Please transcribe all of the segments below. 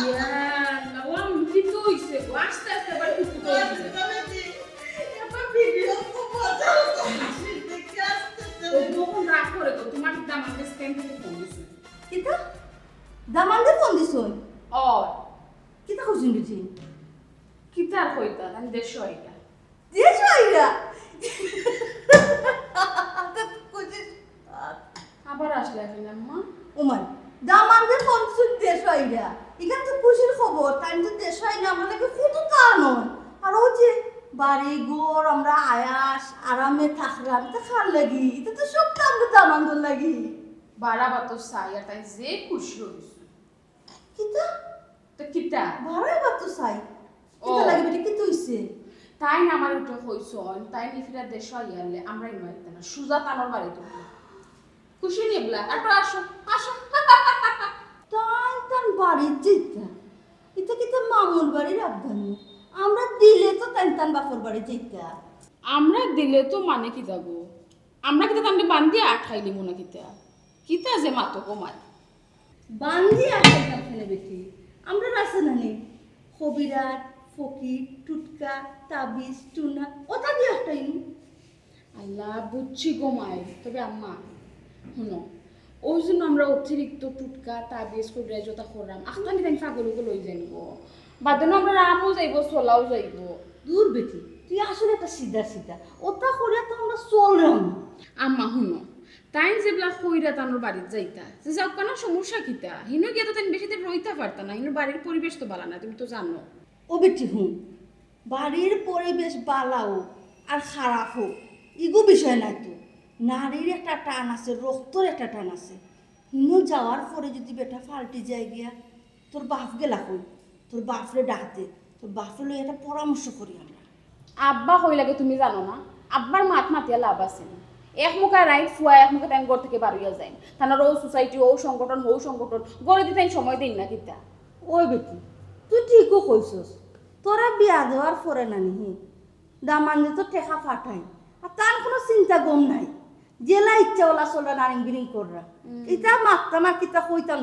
ইয়া লাওয়া মুখি তো হইছে আস্তে আস্তে বাড়ি উঠতে ভিডিও তো মজা ও তখন রাগ করে তো তোমার দামাকে স্ক্যান থেকে ফোন দিছে কিতা দামানদে ফোন দিছই ও কিতা কইছিন দিছি কিতার কইতা আমি দেশ হইতা দেশ হইরা আবার আসলে এখন আম্মা ওমান দামানদে ফোন দিছই দেশ হইরা ইখান তো খুশির খবর তাই তো দেশ হইনা আমার লাগে কত কারণ আর ও যে বাড়ি ঘর আমরা আয়াস আরামে থাকলাম তা খার লাগি এটা তো সব কাম দামানদর লাগি বাড়াবা তো চাই আর তাই যে খুশি হইছে কিতা তো কিতা ভাড়াই বাত তো চাই কিতা লাগি বেটি কি তুইছে তাই না আমার উঠে হইছন তাই নি ফিরা দেশ হইয়ালে আমরা ইমাইতে না সুজা তানোর বাড়ি তো খুশি নিবলা আর আসো আসো তাই তান বাড়ির যেতা এটা কিতা মামুর বাড়ির আবদানি আমরা দিলে তো তাই তান বাপর বাড়ি যেতা আমরা দিলে তো মানে কি যাবো আমরা কিতা তামকে বান্ধি আঠাইলি মনে কিতা কিতা যে মাতো কমায় বান্দি আছে কাছে বেটি আমরা রাসে নানি খবিরাত ফকির টুটকা তাবিজ টুনা ওটা দিয়ে একটাই আল্লাহ বুঝছি গোমায় তবে আম্মা শুনো ওই জন্য আমরা অতিরিক্ত টুটকা তাবিজ করে জোতা করলাম আখতানি তাই পাগলকে লই যাইব বাদনে আমরা রামও যাইব চলাও যাইব দূর বেটি তুই আসলে একটা সিধা সিধা ওটা করে তো আমরা চললাম আম্মা শুনো তাই যেগুলা কইরা তানোর বাড়িতে যাইতা যে যাও কেন সমস্যা কিতা হিনো গিয়ে তো তাই বেশি দিন রইতে পারতা না হিনোর বাড়ির পরিবেশ তো ভালো না তুমি তো জানো ও বেটি হুন বাড়ির পরিবেশ বালাও আর খারাপ হোক ইগো বিষয় নাই তো নারীর একটা টান আছে রক্তর একটা টান আছে হিনো যাওয়ার পরে যদি বেটা ফাল্টি যায় গিয়া তোর বাপ গেলা কই তোর বাপরে ডাকতে তোর বাপরে লই একটা পরামর্শ করি আমরা আব্বা কই লাগে তুমি জানো না আব্বার মাত মাতিয়া লাভ আছে না এক মুখা রাইট ফুয়া এক মুখে তাই ঘর থেকে বাড়িয়া যায় তানার ও সোসাইটি ও সংগঠন গড়ে দিতে সময় দিন না কিতা ওই বেটি তুই ঠিকও কইছস তোরা বিয়া দেওয়ার পরে নানি দামান্দি তো টেকা ফাটাই আর তার কোনো চিন্তা গম নাই জেলা ইচ্ছা ওলা চলরা নারিং বিরিং কররা এটা মারতাম আর কিতা কইতাম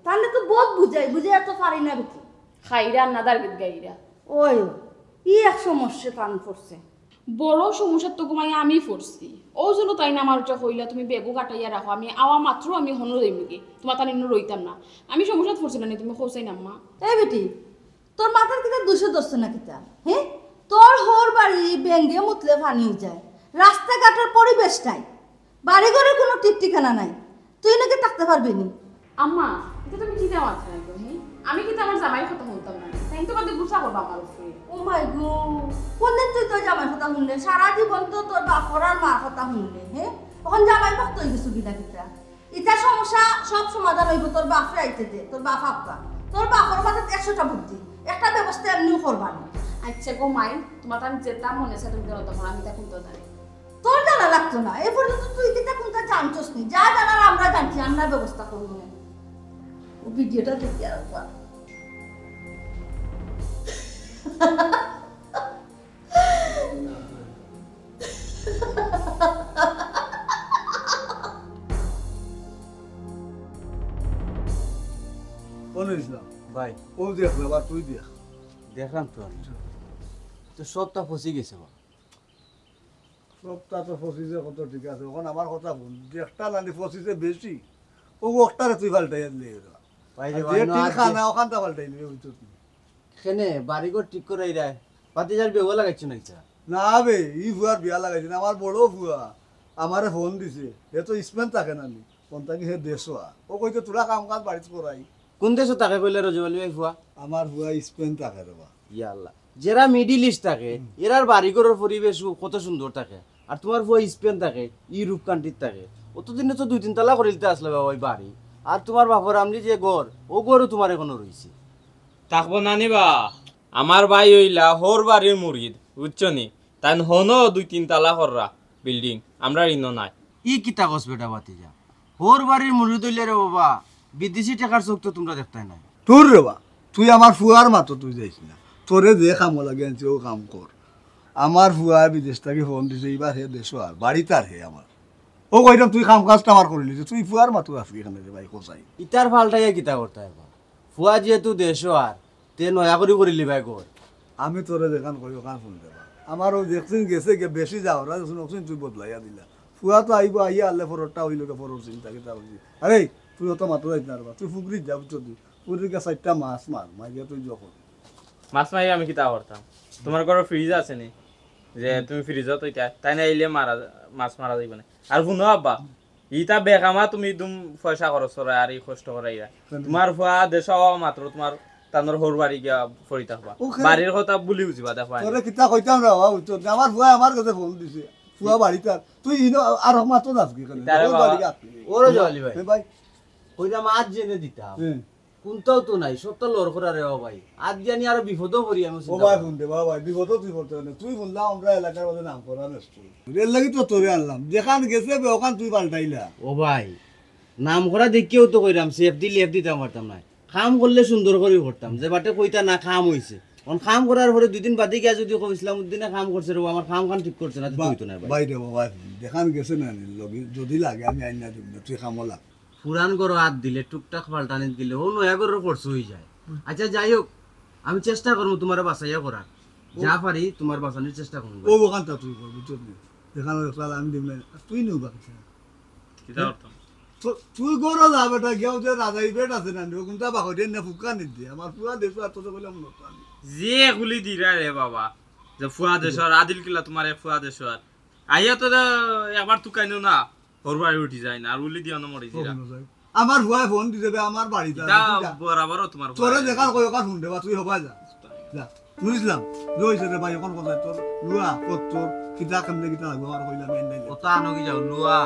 তানলে তো বহুত বুঝাই এত পারি না বেটি খাইরা নাদার গীত গাইরা ওই ই এক সমস্যা টান পড়ছে বড় সমস্যা তো ঘুমাই আমি পড়ছি ও জন্য তাই না আমার ওটা হইলা তুমি বেগু কাটাইয়া রাখো আমি আওয়া মাত্র আমি হনো যাইমুকি তোমার তার ইন্ন রইতাম না আমি সমস্যা পড়ছি না তুমি খোঁজাই না মা এই বেটি তোর মাথার কিতা দুশো ধরছে না কিতা হ্যাঁ তোর হোর বাড়ি ব্যাঙ্গে মুতলে পানি যায় রাস্তাঘাটের পরিবেশটাই বাড়ি ঘরে কোনো ঠিকানা নাই তুই নাকি থাকতে পারবি নি আম্মা এটা তুমি কি দেওয়া আছে না হ্যাঁ আমি কিন্তু আমার জামাই কথা শুনতাম না তাই তো বাদে গুছা করবো আমার উপরে ও মাই গো কোনদিন তুই তোর জামাই কথা শুনলে সারা জীবন তো তোর বাপর আর মার কথা শুনলে হ্যাঁ তখন জামাই ভক্ত হয়ে গেছো কিনা কিতা এটা সমস্যা সব সমাধান হইব তোর বাপরে আইতে দে তোর বাপ আব্বা তোর বাপর মাথায় 100টা বুদ্ধি একটা ব্যবস্থা এমনিও করবা না আচ্ছা গো মাই তোমার আমি যেতাম মনে আছে তুমি তখন আমি তা শুনতে জানি তোর জানা লাগতো না এ পর্যন্ত তুই কিতা কোনটা জানছস নি যা জানার আমরা জানছি আমরা ব্যবস্থা করবো না ও ভিডিওটা দেখি আর ভাই ও দেখ বাবা তুই দেখ দেখলাম তো তো সবটা ফসি গেছে সবটা তো ফসিছে কত ঠিক আছে ওখান আমার কথা ভুল একটা নানি ফসিছে বেশি ও ওটারে তুই পাল্টাই দিলে খানা ওখানটা পাল্টাই নিবে বুঝছো সেনে বাড়িঘর ঠিক করে রায় পাতিজার বেগো লাগাইছো না ইচ্ছা না বে ই ভুয়ার বিয়া লাগাইছে আমার বড় ভুয়া আমারে ফোন দিছে এ তো স্পেন থাকে নানি কোনটা কি হে দেশোয়া ও কইতে তোরা কাম কাজ বাড়িতে করাই কোন দেশে তাকে কইলে রজবালি ভাই ফুয়া আমার ভুয়া স্পেন থাকে রে বা ইয়া আল্লাহ যারা মিডিল ইস্ট থাকে এরার বাড়িঘরের পরিবেশ কত সুন্দর থাকে আর তোমার ফুয়া স্পেন থাকে ইউরোপ কান্ট্রির থাকে অতদিনে তো 2-3 তলা করিলতে আসলে বাবা ওই বাড়ি আর তোমার বাপর আমনি যে ঘর ও ঘরও তোমার এখনো রইছে থাকবো না নিবা আমার ভাই হইলা হোর বাড়ির মুরিদ বুঝছো নি তাই হনো 2-3 তালা কররা বিল্ডিং আমরা ইনো নাই ই কিতা কস বেটা বাতিজা হোর বাড়ির মুরিদ হইলে রে বাবা বিদেশি টাকার চোখ তো তোমরা দেখতাই নাই তোর রে বা তুই আমার ফুয়ার মাতো তুই যাইস না তোরে যে কাম লাগে আনছি ও কাম কর আমার ফুয়া বিদেশ থেকে ফোন দিছে এইবার হে দেশ আর বাড়িতে আর হে আমার ও কইতাম তুই কাম কাজটা আমার করলি তুই ফুয়ার মাতো আসবি এখানে রে ভাই কোথায় ইটার ফালটাইয়া কিতা করতে এবার ফুয়া যেহেতু দেশও আর তে নয়া করে লিবাই কর আমি তোরে দেখান কই ওখান ফোন দেবা আমারও দেখছিন গেছে বেশি যাও রা শুনছিন তুই বদলাইয়া দিলা ফুয়া তো আইব আইয়া আল্লে ফরটা হইল কে ফরর চিন্তা কিতা হইছি আরে তুই তো মাত্র যাইত না রে তুই ফুকরি যাও তো তুই পুরি কে সাইটটা মাছ মার মাইয়া তুই যখন মাছ মারি আমি কিতা করতাম তোমার ঘরে ফ্রিজ আছে নি যে তুমি ফ্রিজত ওইটা তাই না আইলে মাছ মারা যাইব না আর শুনো আব্বা ইটা বেকামা তুমি দুম পয়সা খরচ করা আর এই কষ্ট করাইরা তোমার ফুয়া দেশ মাত্র তোমার তানোর হোর বাড়ি গিয়া ফরি থাকবা বাড়ির কথা বুলি বুঝিবা দেখবা তোরে কিতা কইতাম রে বাবা উচ্চ আমার ফুয়া আমার কাছে ফোন দিছে ফুয়া বাড়িতে তুই ইনো আর মাত্র দাস কি করে তারে ওর বাবা। বাড়ি আসবি ওরে জলি ভাই ভাই কইরা মাছ জেনে দিতাম হ্যাঁ কোনটাও তো নাই সবটা লড় করা রে ও ভাই আজ জানি আর বিপদও পড়ি আমি ও ভাই ফোন দে বাবা বিপদ তুই করতে না তুই বললাম আমরা এলাকার মধ্যে নাম করা নষ্ট রেল লাগি তো তোরে আনলাম যেখান গেছে ওখান তুই পাল্টাইলা ও ভাই নাম করা দেখিও তো কইরাম সেফ দি লেফ দিতাম পারতাম না কাম করলে সুন্দর করে করতাম যে বাটে কইতা না কাম হইছে কোন কাম করার পরে দুই দিন বাদে গিয়া যদি কইছিলাম উদ্দিনে কাম করছে রে আমার কাম কাম ঠিক করছে না তো কইতো না ভাই ভাই রে বাবা যেখান গেছে না লগি যদি লাগে আমি আইনা দিব না তুই খামলা পুরান গরো হাত দিলে টুকটাক পাল্টানি দিলে ও নয়া গরো খরচ হয়ে যায় আচ্ছা যাই হোক আমি চেষ্টা করবো তোমার বাঁচাইয়া করার যা পারি তোমার বাঁচানোর চেষ্টা করবো ও ওখানটা তুই করবি চল যেখানে রাখলাম আমি দিব না তুই নিউ বাকি কিতা করতাম তুই গরো যা বেটা গেও যে রাজাই বেট আছে না ও কোনটা বাকি দেন না ফুকা নি দিয়ে আমার পুরা দেশ আর তোতে বলে মনে হয় যে গুলি দিরা রে বাবা যে ফুয়া দেশর আদিল কিলা তোমার ফুয়া দেশর আইয়া তো একবার তুকাইনো না হোর বাড়ি উঠি যায় না আর উলি দিয়া না মরি দিরা আমার ভুয়া ফোন দিতে দে আমার বাড়িতে তা বরাবর তোমার তোরে দেখার কই ওখান ফোন দেবা তুই হবা যা যা বুঝলাম রইছে রে ভাই এখন কথা তোর লুয়া কত্তর কিতা কেমনে কিতা লাগবে আর কইলাম এন নাই ওটা আনো কি যাও লুয়া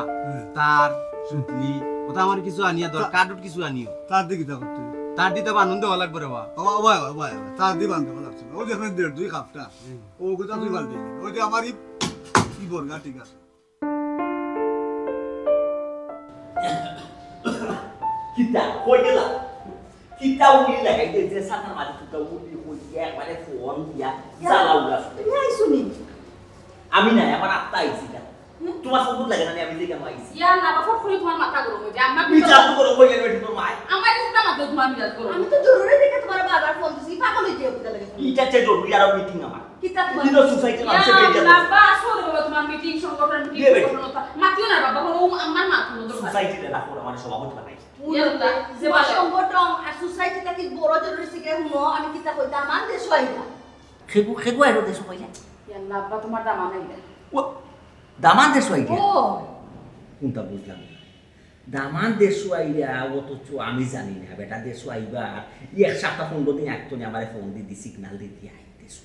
তার সুতলি ওটা আমার কিছু আনিয়া দরকার কিছু আনিও তার দিকে কিতা করতে তার দিতে আনন্দ হওয়া লাগবে রে বা ও ভাই ভাই তার দি বান্ধব লাগছে ও দেখেন দেড় দুই খাপটা ও কথা তুই বাল দিবি ওই যে আমার কি বর্গা ঠিক আছে kita koi gela kita uli lagai de sana mari kita uli koi একবারে ফোন দিয়া জ্বালাও গাছ তুমি আইছো নি আমি না আমার আত্মা আইছি না তোমার সবুজ লাগে না আমি দেখে আইছি ইয়া না বাবা ফুল তোমার মাথা গরম হয়ে যায় আমরা বিচার তো করো কইলে বেটি তোর মাই আমার কাছে না মাথা তোমার মিজাজ গরম আমি তো জরুরি দেখে তোমার বাবার ফোন দিছি পাগল হইতে হবে লাগে ইটা চে জরুরি আর মিটিং আমার কিতা তোমার দিনো সোসাইটি মানুষে বেটি ইয়া বাবা আসলে বাবা তোমার মিটিং সংগঠন মিটিং মাতিও না বাবা ও আমার মাথা নদর সোসাইটি রে রাখো আমার সভাপতি বানাইছে যে বলে সংগঠন আর সোসাইটিটা কি বড় জরুরি সিগে হুনো আমি কিতা কইতা মান দেশ হইলা খেগু আর দেশ কইলা ইয়া বাবা তোমার দাম নাই ও দামান দেশ হইলা ও কোনটা বুঝলাম দামান দেশ হইলা অথচ আমি জানি না বেটা দেশ হইবা এক সপ্তাহ 15 দিন আগে তো আমার ফোন দি সিগন্যাল দিতে আইতেছ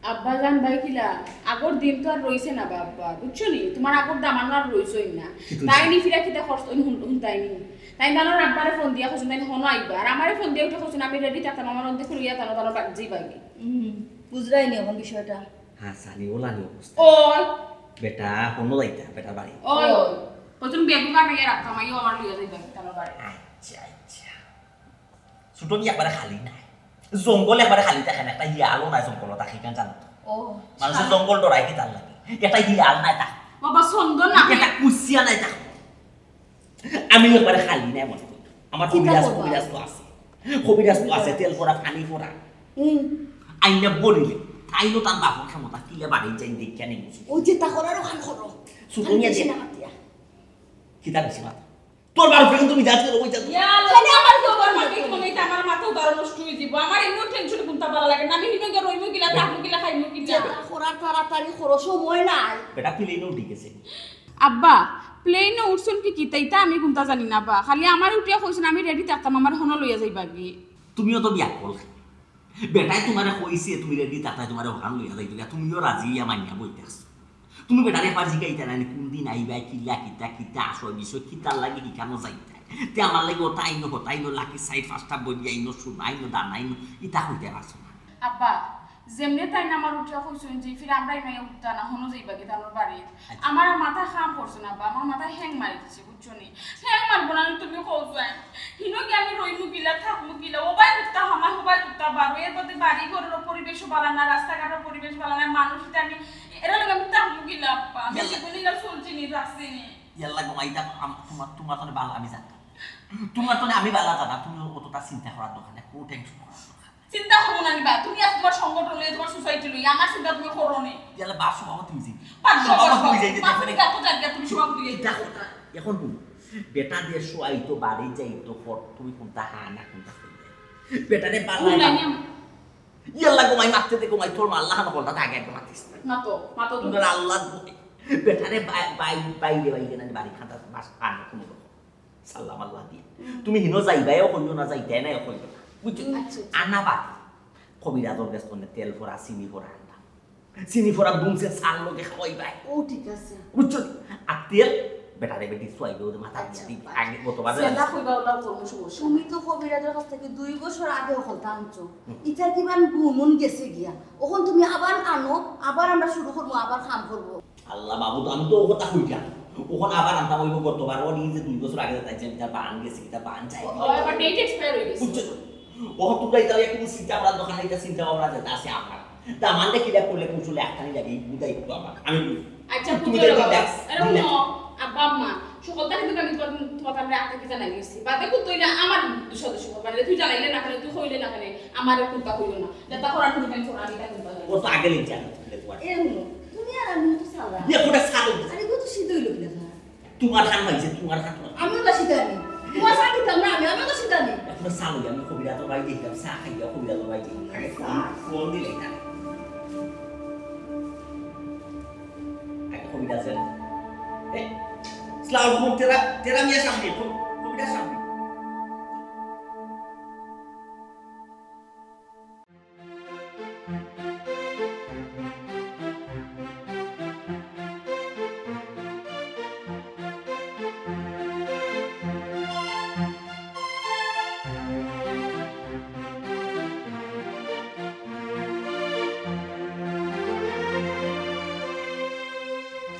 আব্বা জান ভাই কিলা আগর দিন তো আর রইছে না বাবা বুঝছো নি তোমার আগর দামান আর রইছই না তাই নি ফিরা কিতা খরচ হুন তাই নি তাই নানোর আব্বারে ফোন দিয়া কইছেন তাই হনো আইবা আর আমারে ফোন দিয়া উঠে কইছেন আমি রেডি থাকতাম আমার অন্ধে খুলিয়া তানো তানো জি বাইগে বুঝরাই নি এখন বিষয়টা হ্যাঁ সানি ওলানি অবস্থা ওই বেটা কোনো যাইতা বেটা বাড়ি ওই কইছেন বেবি বানাইয়া রাখতাম আইও আমার লিয়া যাইবা তানো বাড়ি আচ্ছা আচ্ছা ছোট কি একবারে খালি নাই জঙ্গল একবারে খালি থাকে না একটা হিয়ালও নাই জঙ্গল থাকে কেন জানো ও মানুষের জঙ্গল ডরাই কি তার লাগে একটা হিয়াল নাই তা বাবা সুন্দর না একটা কুচিয়া নাই তা আমি একবারে খালি নাই মনে করি আমার কবিরাজ তো আছে কবিরাজ তো আছে তেল করা পানি করা আইনে বলিলে আইনো তার বাপর ক্ষমতা কিলে বাড়ি যাই দেখিয়া নেই ও যে তা করার ওখান করো সুতনিয়া বেশি যে না মাতিয়া কিতা বেশি মাথা তোর বাপ ফ্রেন্ড তুমি যাচ্ছ ওই যাচ্ছ ইয়া খালি আমার তো মাকে কোনে আমার মাথা উদার নষ্ট হই যাব আমার ইনো টেনশন কোনটা ভালো লাগে না আমি হিনো গে রইমু কিলা তাকু কিলা খাইমু যে কিলা তা করার তাড়াতাড়ি করো সময় নাই বেটা প্লেনও ঢুকেছে আব্বা প্লেন উঠছন কি কিতাইতা আমি কোনটা জানি না বা খালি আমার উঠিয়া কইছেন আমি রেডি থাকতাম আমার হনো লইয়া যাইবা কি তুমিও তো বিয়া করল বেটাই তোমারে কইছে তুমি রেডি তাতাই তোমারে ওখান লইয়া যাইবা তুমিও রাজি মানিয়া বইতে আছো তুমি বেটারে একবার জিগাইতা না কোন দিন আইবা কিলা কিতা কিতা আসো বিষয় কিতার লাগে কি কেন যাইতা তে আমার লাগে ওটা আইনো লাকি সাইড ফার্স্টটা বলি আইনো শুন আইনো দান আইনো ইতা হইতে পারছো না আব্বা যেমনে তাই না আমার উঠিয়া কইছেন যে ফির আমরাই নাই উঠতা না হনো যাইবা কি তানোর বাড়ি আমার মাথা খাম করছে না আব্বা আমার মাথা হ্যাং মারি দিছে বুঝছো নি হ্যাং মারবো না তুমি কইছাই হিনো কি আমি রইমু কিলা থাকমু কিলা ওবাই উঠতা হামা ওবাই উঠতা বারো এর মধ্যে বাড়ি ঘরের পরিবেশও ভালো না রাস্তাঘাটের পরিবেশ ভালো না মানুষটা আমি এরা লাগে আমি থাকমু কিলা আব্বা আমি জীবনে চলছি নি রাখছি নি ইয়াল্লা গমাইতা তোমার তো ভালো আমি জানতাম তোমার তো আমি ভালো জানা তুমি অত কথা চিন্তা করার দরকার নেই, কোনো টেনশন করার দরকার নেই। চিন্তা করবো না নিবা তুমি আজ তোমার সংগঠন লই তোমার সোসাইটি লই আমার চিন্তা তুমি করো নি ইয়ালে বাপ সভাপতি হয়েছে, পাঁচশো সভাপতি হয়ে যাইতে তুমি কত জায়গা তুমি সভাপতি এটা কথা এখন তুমি বেটা দিয়ে শোয়াইতো বাড়ি যাইতো পর তুমি কোনটা হা না কোনটা করবে বেটারে পাল্লাই ইয়াল্লা গোমাই মারতে দে গোমাই তোর আল্লাহ না বলতা আগে একদম মাতিস না তো মাতো তুমি তোর আল্লাহ বেটারে বাইরে বাইরে না বাড়ি খাতা বাস পান কোনো সাল্লাম আল্লাহ দিয়ে তুমি হিনো যাইবাও কইও না যাইতে না কইও না বুঝছো আনা বাদ কবিরাজর বেস্তনে তেল ফোড়া চিনি ফোড়া আনবা চিনি ফোড়া দুমছে চাল লগে খাওয়াইবাই ও ঠিক আছে বুঝছো আর তেল বেটারে বেটি সোয়াইবে ওদের মাথা দিয়ে দিবি আগে গতবার সেলা কইবা ওলা করমু শুভ তুমি তো কবিরাজের কাছ থেকে 2 বছর আগে হলতা আনছো ইটা কিমান গুণন গেছে গিয়া ওখন তুমি আবার আনো আবার আমরা শুরু করবো আবার কাম করবো আল্লাহ বাবু তো আমি তো ও কথা কইলাম ওখন আবার আনতাম ওই গতবার ও নিজে 2 বছর আগে তাইছে এটা বান গেছে এটা বান চাই ও এবার ডেট এক্সপায়ার হই গেছে বুঝছো ও তোমরা এটা একটু চিন্তা করার দোকানে এটা চিন্তা ভাবনা যেটা আছে আপনার তা মানে কিলা করলে কুচলে একখানি লাগে বুঝাই তো আমার আমি আচ্ছা তুমি বুঝলো তো বাবা দেখ এরকম আব্বা আম্মা সকল থেকে তুমি তোমার আমরা আটা কি জানাই গেছি বাদে কো তুই না আমার সদস্য মানে তুই জানাইলে না কেন তুই কইলে না কেন আমার কোনটা কইলো না যেটা করার তুমি কেন তোরা আমি কেন ও তো আগে লিখ জানো এ হুনো তুমি আর আমি তো সালা ইয়া কোটা সালো আরে গো তো সিধা হইলো কিনা তোমার হান হইছে তোমার হান আমিও তো সিধা নেই তোমার সাথে তোমরা আমিও তো সিধা নেই এখন সালো আমি কবিরা তো ভাই দিতাম চা খাইয়া কবিরা তো ভাই দিতাম আগে ফোন দিলে না কবিরা sir Selalu tera minha sampai pun tidak sampai.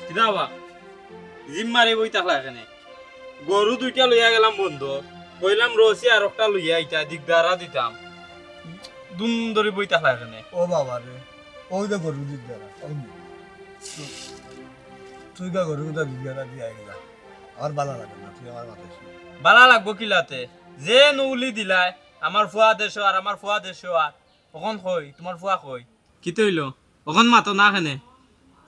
কিদা বা জিম মারি বই থাকলা এখানে গরু দুইটা লইয়া গেলাম বন্ধু কইলাম রসি আর একটা লইয়া আইতা দিগদারা দিতাম দুম ধরে বই থাকলা এখানে ও বাবা রে ওই তো গরু দিক দাঁড়া তুই গা গরু দা দিক দাঁড়া দিয়ে আইলা আর ভালো লাগে না তুই আমার মাথায় শুয়ে। বালা লাগবো কিলাতে যে নৌলি দিলাই আমার ফুয়া দেশ আর আমার ফুয়া দেশ আর ওখন কই তোমার ফুয়া কই কি তৈল ওখন মাতো না খানে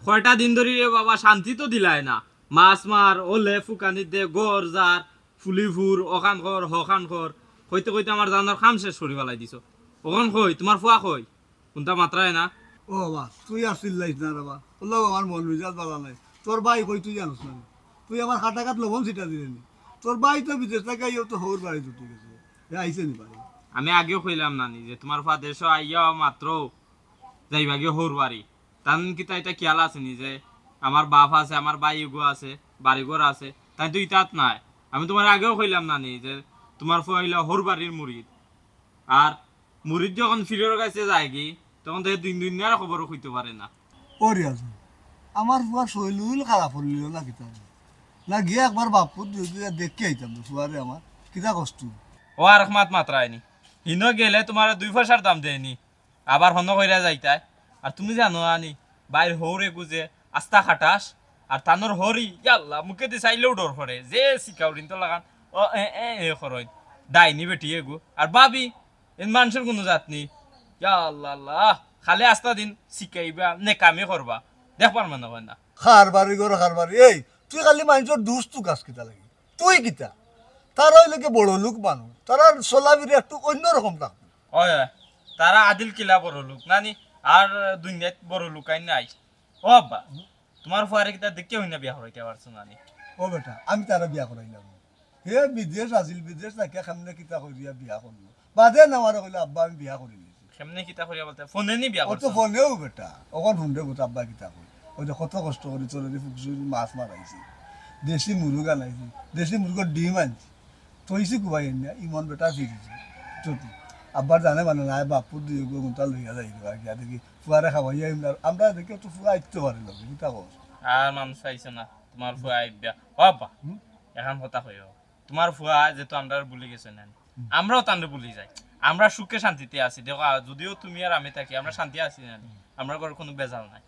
কয়টা দিন ধরে রে বাবা শান্তি তো দিলাই না মাছ মার ওলে ফুকানি দে গর যার ফুলি ফুর ওখান কর হখান কর কইতে কইতে আমার জানার কাম শেষ করি পেলাই দিছ ওখন কই তোমার ফুয়া কই কোনটা মাত্রায় না ও বাবা তুই আর চিল্লাইস না রে বাবা বললাম আমার মন মেজাজ ভালো নাই তোর ভাই কই তুই জানিস না তুই আমার খাটা কাট লবণ ছিটা দিলি নি তোর ভাই তো বিদেশ থেকে আইও তো হৌর বাড়ি দুটি গেছে আইসে নি বাড়ি আমি আগেও কইলাম নানি যে তোমার ফুয়া দেশ আইয়া মাত্র যাইবা গিয়ে হৌর বাড়ি তান কি তাই এটা খেয়াল আছে নি যে আমার বাপ আছে আমার বাইগো আছে বাড়িঘর আছে তাই তো ইতাত নাই আমি তোমার আগেও কইলাম নানি যে তোমার ফুয়া হইলা হৌর বাড়ির মুরিদ আর মুরিদ যখন ফিরের কাছে যায় কি তখন তো দিন আর খবরও কইতে পারে না ও রিয়াজ আমার ফুয়া শৈলুল খারাপ হলিল না কিতা না গিয়ে একবার বাপুর দেখে আইতাম ফুয়ারে আমার কিতা কষ্ট ও আর মাত মাত্রায়নি হিন গেলে তোমার 2 পয়সার দাম দেয়নি আবার হন কইরা যাইতাই আর তুমি জানো আনি বাইর হৌরে গুজে আস্তা খাটাস আর তানোর হরি ইয়াল্লা মুখে দি চাইলেও ডর করে যে শিকাউরিন তো লাগান ও এ করই ডাইনি বেটি এগু আর ভাবি এন মানুষের কোনো জাতনি ইয়াল্লাহ খালি আস্তা দিন শিকাইবা নেকামি করবা দেখবার মানে হয় না খার বাড়ি গর খার বাড়ি এই তুই খালি মানুষের দুষ তু গাছ কিতা লাগে তুই কিতা তারা হইলে বড় লোক মানুষ তারা চলাবিরি একটু অন্যরকম থাকবে ওই তারা আদিল কিলা বড় লোক নানি আর দুনিয়াত বড় লোকাই নাই ও আব্বা তোমার ফুয়ারে কিতা দেখতে হই না বিয়া হইতে পারছো নানি ও বেটা আমি তারা বিয়া করাইলাম হে বিদেশ আছিল বিদেশ থাকে সামনে কিতা করিয়া বিয়া করলো বাদে নামার কইলে আব্বা আমি বিয়া করি নিয়েছি কেমনে কিতা করিয়া বলতে ফোনে নি বিয়া ও তো করছো ফোনেও বেটা ওখান শুনতে গোটা আব্বা কিতা কই ওই যে কত কষ্ট করে চলে ফুকসুরি মাছ মারাইছি দেশি মুরগ আনাইছি দেশি মুরগর ডিম আনছি তৈছি কুবাই না ইমন বেটা ফিরিছি চটি আব্বার জানে মানে নাই বাপুর দিয়ে গুণটা লইয়া যাই গিয়া দেখি ফুয়ারে খাওয়াইয়া আমরা দেখি তো ফুয়া আইতে পারি লোক কিতা কস আর মানুষ চাইছে না তোমার ফুয়া আইবা ও আব্বা এখন কথা কইও তোমার ফুয়া যেহেতু আমরা ভুলে গেছে না আমরাও তান্ডে ভুলে যাই আমরা সুখে শান্তিতে আছি দেখো যদিও তুমি আর আমি থাকি আমরা শান্তি আছি না আমরা ঘরে কোনো বেজাল নাই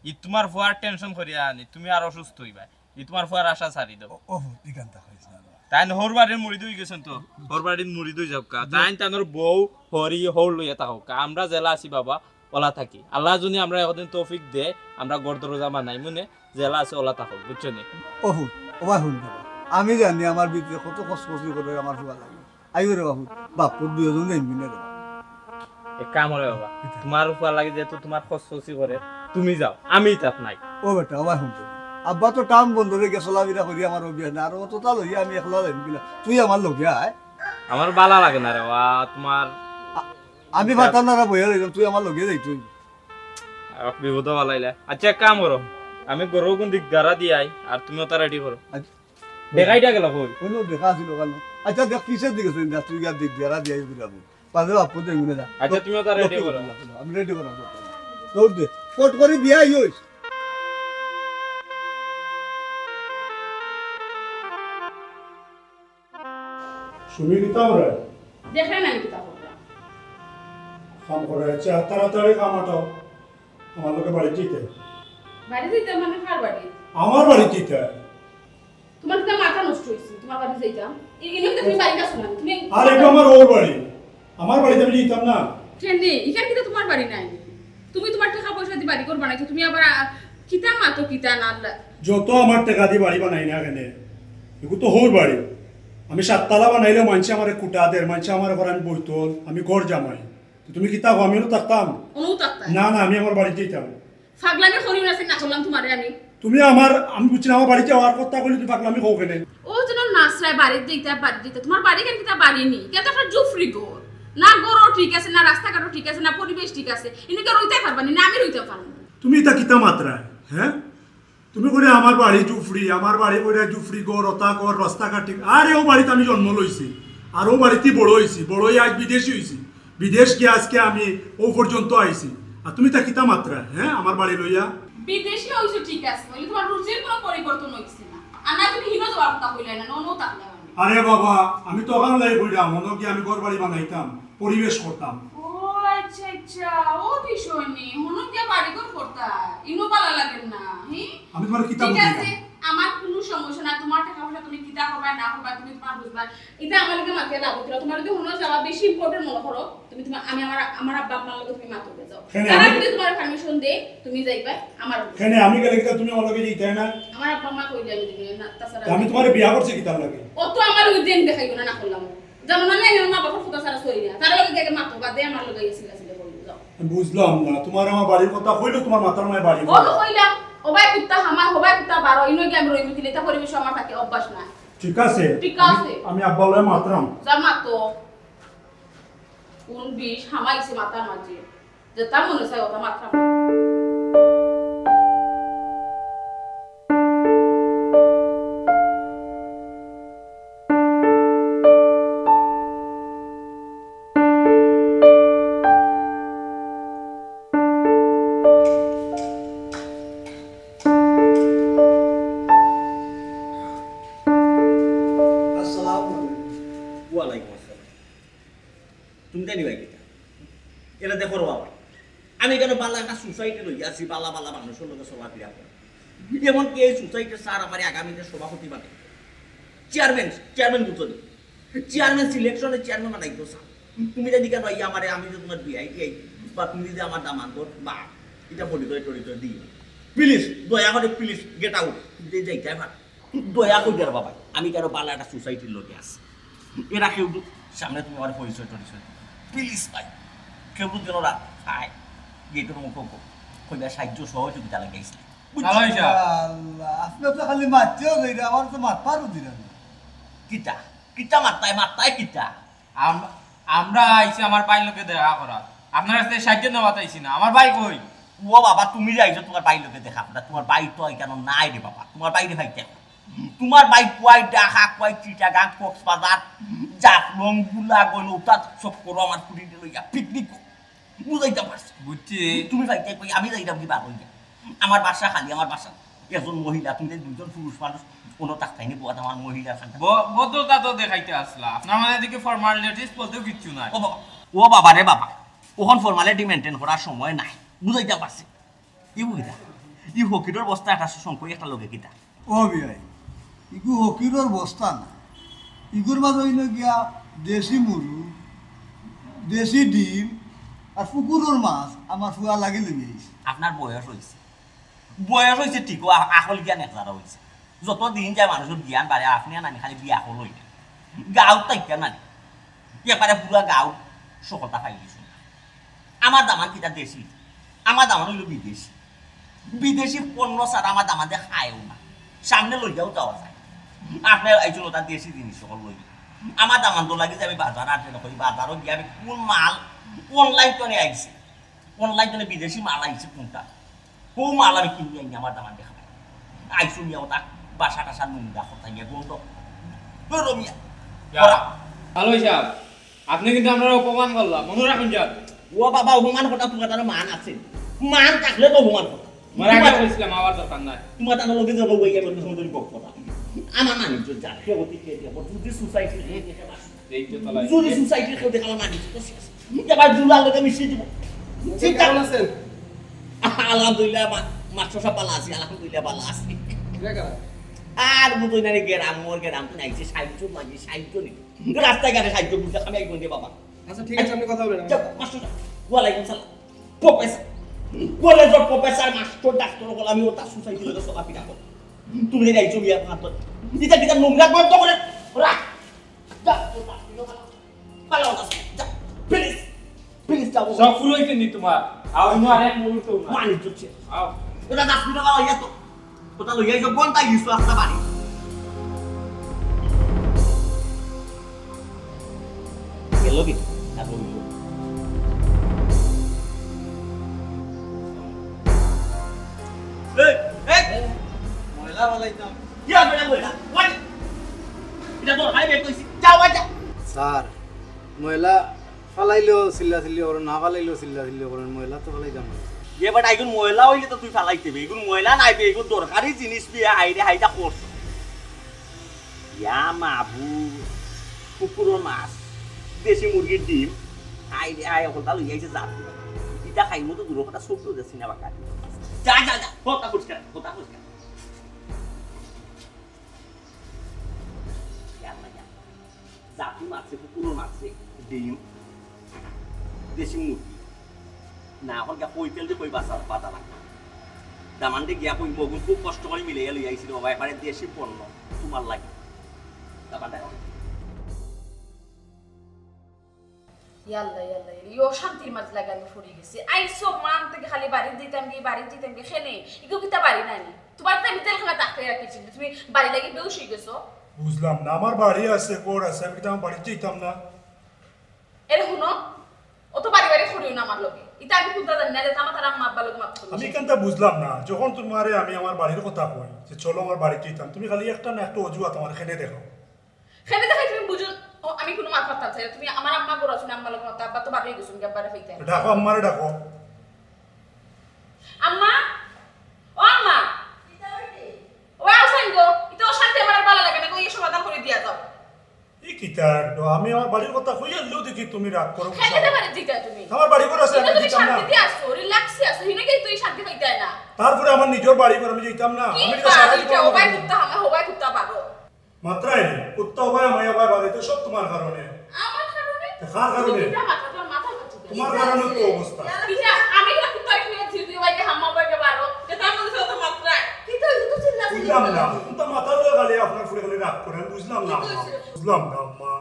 ই তোমার ফুয়ার টেনশন করিয়া আনি তুমি আর অসুস্থ হইবা ই তোমার ফুয়ার আশা ছাড়ি দাও ও এখানটা হয়েছে না তাই হর বাড়ির মুড়ি দুই গেছেন তো হর বাড়ির মুড়ি দুই যাও কা তাই তানোর বউ হরি হর লইয়া থাকো কা আমরা জেলা আছি বাবা ওলা থাকি আল্লাহ যদি আমরা একদিন তৌফিক দে আমরা গড় দরজা বানাই মনে জেলা আছে ওলা থাকো বুঝছো নি অহু ওবা শুন আমি জানি আমার ভিতরে কত কষ্ট করে আমার ফুয়া লাগে আইও রে বাবু বাপুর দুজন যাইবি না রে এক কাম হবে বাবা তোমার উপর লাগে যেহেতু তোমার খসখসি করে তুমি যাও আমি তাত নাই ও বেটা ওবা শুনতে আব্বা তো টাউন বন্ধ হয়ে গেছে চলাফেরা করি আমার অভ্যাস না আর অত তা লইয়া আমি একলা যাইম কিলা তুই আমার লগে আয় আমার বালা লাগে না রে বা তোমার আমি পারতাম না বইয়া যাইতাম তুই আমার লগে যাই তুই বিপদ বালাইলে আচ্ছা এক কাম করো আমি গরু কোন দিক গারা দিয়ে আই আর তুমিও তা রেডি করো দেখাইটা গেল কই কোনো দেখা আছিল কাল আচ্ছা দেখ কিসের দিকে না তুই গা দিক বেড়া দিয়ে ঘুরাবো পাঁচে বাপু দেখ না আচ্ছা তুমিও তা রেডি করো আমি রেডি করা দৌড় দে কোট করে দিয়া আইস সুমিতা ওরা দেখলেন আমি কিতা করলাম কাম করে আছে তাড়াতাড়ি কাম আটাও আমার লোকে বাড়ি যেতে বাড়ি যাইতাম মানে কার বাড়ি আমার বাড়ি যেতে তোমার কিতা মাথা নষ্ট হয়েছে তোমার বাড়ি যাইতাম এগুলো তুমি বাড়ি কাছো না তুমি আর এটা আমার ওর বাড়ি আমার বাড়িতে আমি যেতাম না ট্রেন্ডে এখানে কিতা তোমার বাড়ি নাই তুমি তোমার টাকা পয়সা দিয়ে বাড়ি করে বানাইছো তুমি আবার কিতা মাতো কিতা না যত আমার টাকা দিয়ে বাড়ি বানাই না এখানে এগুলো তো হোর বাড়ি আমি সাততলা বানাইলেও মানুষে আমার কুটা দের মানুষে আমার ঘর আমি বইতল আমি ঘর জামাই তুমি কিতা আমিও থাকতাম অনু তাকতা না না আমি আমার বাড়িতে যেতাম ফাগলামি করিও না না করলাম তোমারে তুমি আমি বুঝছি না আমার বাড়িতে আমার কথা বলি তুমি পাগলামি কও কেন ও যেন নাসরায় বাড়ি দিতে তোমার বাড়ি কেন কিতা বাড়ি নি কেন একটা জুফরি ঘর না গরো ঠিক আছে না রাস্তাঘাটও ঠিক আছে না পরিবেশ ঠিক আছে ইনকে রইতে পারবানি না আমি রইতে পারবো তুমি এটা কিতা মাত্রা হ্যাঁ তুমি করে আমার বাড়ি জুফরি আমার বাড়ি করে জুফরি গড় রতা গড় রাস্তাঘাট ঠিক আরে ও বাড়িতে আমি জন্ম লইছি আর ও বাড়িতে বড় হয়েছি বড় হয়ে আজ বিদেশি হয়েছি বিদেশ গিয়ে আজকে আমি ও পর্যন্ত আইছি আর তুমি তা কিতা মাত্রা হ্যাঁ আমার বাড়ি লইয়া বিদেশি হইছো ঠিক আছে বলি তোমার রুচির কোনো পরিবর্তন হইছে না আর না তুমি হিনো যাওয়ার কথা কইলে না ননো তাকলে আরে বাবা আমি তো ওখানে লাই কইলাম মনে কি আমি ঘর বাড়ি বানাইতাম পরিবেশ করতাম ও আচ্ছা আচ্ছা ও বিষয় নেই হনো কি বাড়ি ঘর করতা ইনো ভালো লাগে না হ্যাঁ আমি তোমার কিতা ঠিক বুঝাইলাম আছে আমার কোনো সমস্যা না তোমার টাকা পয়সা তুমি কিতা হবে না হবে তুমি তোমার বুঝবা এটা আমার লগে মাথিয়ে দাও দিলা তোমার যদি হনো যাওয়া বেশি ইম্পর্টেন্ট মনে করো তুমি তোমার আমি আমার আব্বা আপনার লগে তুমি মাথতে যাও তারা যদি তোমার পারমিশন দে তুমি যাইবা আমার কেন আমি গেলে কিতা তুমি আমার লগে যাইতে না আমার আব্বা মা কইলে আমি দিবি না তাছাড়া আমি তোমার বিয়া করছি কিতা লাগে ও তো আমার ওই দিন দেখাইও না না করলাম জানো না না মা বাবা ফুটা সারা সই না তার লগে গেকে মাতো বাদে আমার লগে গেছিল আসলে বলি যাও বুঝলাম না তোমার আমার বাড়ির কথা কইলো তোমার মাথার মায় বাড়ি ও তো কইলাম ওবাই কুত্তা হামার হবাই কুত্তা বারো ইনো কি আমি রইমি কিলে তা পরিবেশ আমার থাকে অভ্যাস না ঠিক আছে ঠিক আছে আমি আব্বা লয় মাত্রাম যা মাতো কোন বিষ হামাইছে মাথার মাঝে যে তা মনে চাই ওটা মাত্রা ওয়ালাইকুম আসসালাম তুমি জানি ভাই কিতা এটা দেখো বাবা আমি কেন বালা একটা সোসাইটি লই আছি বালা বালা মানুষের লোক চলাফেরা করে এমনকি এই সোসাইটির স্যার আমার আগামীতে সভাপতি বানাই চেয়ারম্যান বুঝো চেয়ারম্যান সিলেকশনের চেয়ারম্যান বানাইতো স্যার তুমি যদি কেন আমারে আমি যে তোমার বিআইটি বা তুমি যদি আমার দামান বা এটা পরিচয় টরিচয় দিই প্লিজ দয়া করে প্লিজ গেট আউট যাইতে আমার দয়া করে দেওয়ার বাবা আমি কেন বালা একটা সোসাইটির লোকে আছি এরা কেউ সামনে তুমি আমার পরিচয় টরিচয় প্লিজ ভাই কেউ যেন রাত খায় গেটের মুখ কইবা সাহায্য সহযোগিতা লাগাইছিল আপনি তো খালি মারতেও যাই আমার তো মারপারও দিলেন কিতা কিতা মাত্তায় কিতা আমরা আইছি আমার ভাই লোকে দেখা করা আপনার কাছে সাহায্য নেওয়া চাইছি না আমার ভাই কই ও বাবা তুমি যাইছো তোমার বাই লোকে দেখা না তোমার বাই তো কেন নাই রে বাবা তোমার বাইরে ভাইতে তোমার বাই কুয়াই ডাকা কুয়াই চিটাগাং কক্সবাজার জাফলং গুলা গইল উতাত সব করো আমার পুরি লইয়া পিকনিক বুঝাইতে পারছি বুঝছি তুমি ভাইতে কই আমি যাইতাম কি বাপ হইয়া আমার বাসা খালি আমার বাসা একজন মহিলা তুমি দুজন পুরুষ মানুষ কোনো তাকতাইনি বুয়া আমার মহিলা খান বদলতা তো দেখাইতে আসলা আপনার মানে দেখি ফর্মালিটিস বলতেও কিচ্ছু নাই ও বাবা রে বাবা ওখান ফর্মালিটি মেনটেন করার সময় নাই বুঝাইতে পারছি ই বুঝা ই হকিটোর বস্তা একটা সংখ্যক একটা লগে কিতা ও বিয়াই ইগু হকিরর বস্তা না ইগুর মাছ হইল গিয়া দেশি মুরু, দেশি ডিম আর পুকুরের মাছ আমার ফুয়া লাগি লই আইছে। আপনার বয়স হয়েছে ঠিক আকল জ্ঞান একজারা হয়েছে। যত দিন যায় মানুষের জ্ঞান বাড়ে, আপনি নানি খালি বিয়া আকল হইলে গাঁত তাইকা নানি এবারে পুরা গাঁত সকলটা খাই দিয়েছিল। আমার দামান কিটা দেশি, আমার দামান হইল বিদেশি। বিদেশি পণ্য ছাড়া আমার দামান দিয়ে খায়ও না, সামনে লইয়াও যাওয়া যায়। আপনার একজন ওটা দেশি জিনিস সকল লই আমার দামান তো লাগে যে আমি বাজার আটে নকরি, বাজারও গিয়ে আমি কোন মাল অনলাইন টনে আইছে, অনলাইন টনে বিদেশি মাল আইছে কোনটা, কোন মাল আমি কিনে আনি আমার দামান দেখা আইসু নিয়ে ওটা বাসা টাসা নোংরা কথা গিয়ে বন্ধ রমিয়া। ভালো সাহেব, আপনি কিন্তু আমরা অপমান করলাম, মনে রাখুন যান। ও বাবা অপমান কথা তোমার তার মান আছে, মান থাকলে তো অপমান কথা। মারা আগে কইছিলাম আমার দরকার নাই। তোমার তার লগে যাবো ওই গেল সুন্দরী বক্ততা আমার মানুষ যা কেবতি কে দেব যদি সোসাইটি এই যে তলায় যদি সোসাইটির কেউ দেখা আমার মানুষ তো শেষ এবার দুলার লগে মিশিয়ে দিব। কেমন আছেন? আলহামদুলিল্লাহ মাস্টার সাহেব ভালো আছি, আলহামদুলিল্লাহ ভালো আছি। আর মতই না গেরাম মোর গেরাম তো নাইছে সাহিত্য মাঝে সাহিত্য নেই রাস্তায় ঘাটে সাহিত্য বুঝতে আমি একজন দিয়ে বাবা। আচ্ছা ঠিক আছে, আপনি কথা বলেন। মাস্টার সাহেব ওয়ালাইকুম সালাম। প্রফেসর কলেজের প্রফেসর মাস্টার ডাক্তার বলে আমি ওটা সোসাইটি লগে সব আপনি ডাকো তুমি যাইছো বিয়া হাত এটা কিটা নোংরা বন্ধ করে রাখ যা ভালো আছে যা প্লিজ প্লিজ যাও সব ফুল হইছে নি তোমার আও ইনো আরেক মুহূর্ত না মানি চুচ্ছে আও ওটা 10 মিনিট ভালো ইয়া তো ওটা লইয়া যাও বন্ধ গিয়েছো আসতে পারি গেল কি আর বলবো ময়লা বলাইতাম ইয়া বেটা বইলা ওই এটা তো হাই বেক কইছি যাও যা স্যার, ময়লা ফালাইলেও চিল্লা চিল্লি করেন, না ফালাইলেও চিল্লা চিল্লি করেন, ময়লা তো ফালাইতাম না। এবার আইগুন ময়লা হইলে তো তুই ফালাইতে বে এগুন ময়লা নাই বে এগুন দরকারি জিনিস বিয়া হাইরে হাইটা করছ ইয়া মাবু কুকুরের মাছ দেশি মুরগির ডিম হাইরে হাই হলতা লই আইছে জাত ইটা খাইমু তো দূর কথা সব তো দেছি না বাকা যা যা যা হতা পরিষ্কার জাতি মাছে কুকুরের মাছে ডিম দেশি মুরগি না এখন গিয়া কই তেল দিয়ে কই বাঁচা পাতা লাগে দামান্ডে গিয়া কই মগুন খুব কষ্ট করে মিলে লই আইছিল বাবা এবারে দেশি পণ্য তোমার লাগে দামান্ডে ইয়াল্লা ইয়াল্লা ইয়ো শান্তির মাঝ লাগানো ফুরি গেছে আইসো মান থেকে খালি বাড়ি দিতাম কি খেনে ইগো কিতা বাড়ি নানি তোমার তো আমি তেল খানা তাকে রাখিছি তুমি বাড়ি লাগি বেউস হয়ে গেছো। বুঝলাম না, আমার বাড়ি আছে কোর আছে, আমি কিন্তু আমার বাড়িতে যেতাম না। এর হুনো ও তো বাড়ি করিও না আমার লগে ইতা আমি কুদা জানি না যে আমার তার আম্মা আব্বা লগে মাপ আমি কেনটা বুঝলাম না, যখন তোমারে আমি আমার বাড়ির কথা কই যে চলো আমার বাড়িতে যেতাম, তুমি খালি একটা না একটা অজুহাত আমার এখানে দেখো। খেলে দেখাই তুমি বুঝো আমি কোনো মাত পারতাম চাই তুমি আমার আম্মা গরো শুনে আম্মা লগে মাপ আব্বা তো বাড়ি গেছুন গাব্বারে ফেইতে ডাকো আম্মারে ডাকো। আম্মা ও আম্মা ও আছেন গো ইতো শান্তি আমার ভালো লাগে না কই এই সমাধান করে দিয়া দাও। এই কিতা একদম আমি আমার বাড়ির কথা কই আনলেও দেখি তুমি রাগ করো। খেতে পারে দিতা তুমি আমার বাড়ি করে আছে আমি তুমি যেতাম না, শান্তিতে আসছো রিল্যাক্সে আসছো হিনে কি তুই শান্তি পাইতে না তারপরে আমার নিজের বাড়ি করে আমি যেতাম না। কি আমি তো সারা পারি জীবন ওবাই কুত্তা হামা হোবাই কুত্তা পারো মাত্রাই নেই, কুত্তা ভাই মায়া ভাই বাড়িতে সব তোমার কারণে। আমার কারণে কার কারণে? এটা মাথা তোর মাথা কাছে তোমার কারণে তো অবস্থা। এটা আমি কি কুত্তা কিনে ছিড়ি ওবাইকে হামা ওবাইকে পারো এটা মনে তো মাত্রা কি তো এটা তো চিল্লা বুঝলাম না, কোনটা মাথার লয়ে গালে আপনার ফুলে গালে রাগ করেন, বুঝলাম না আম্মা। বুঝলাম না আম্মা,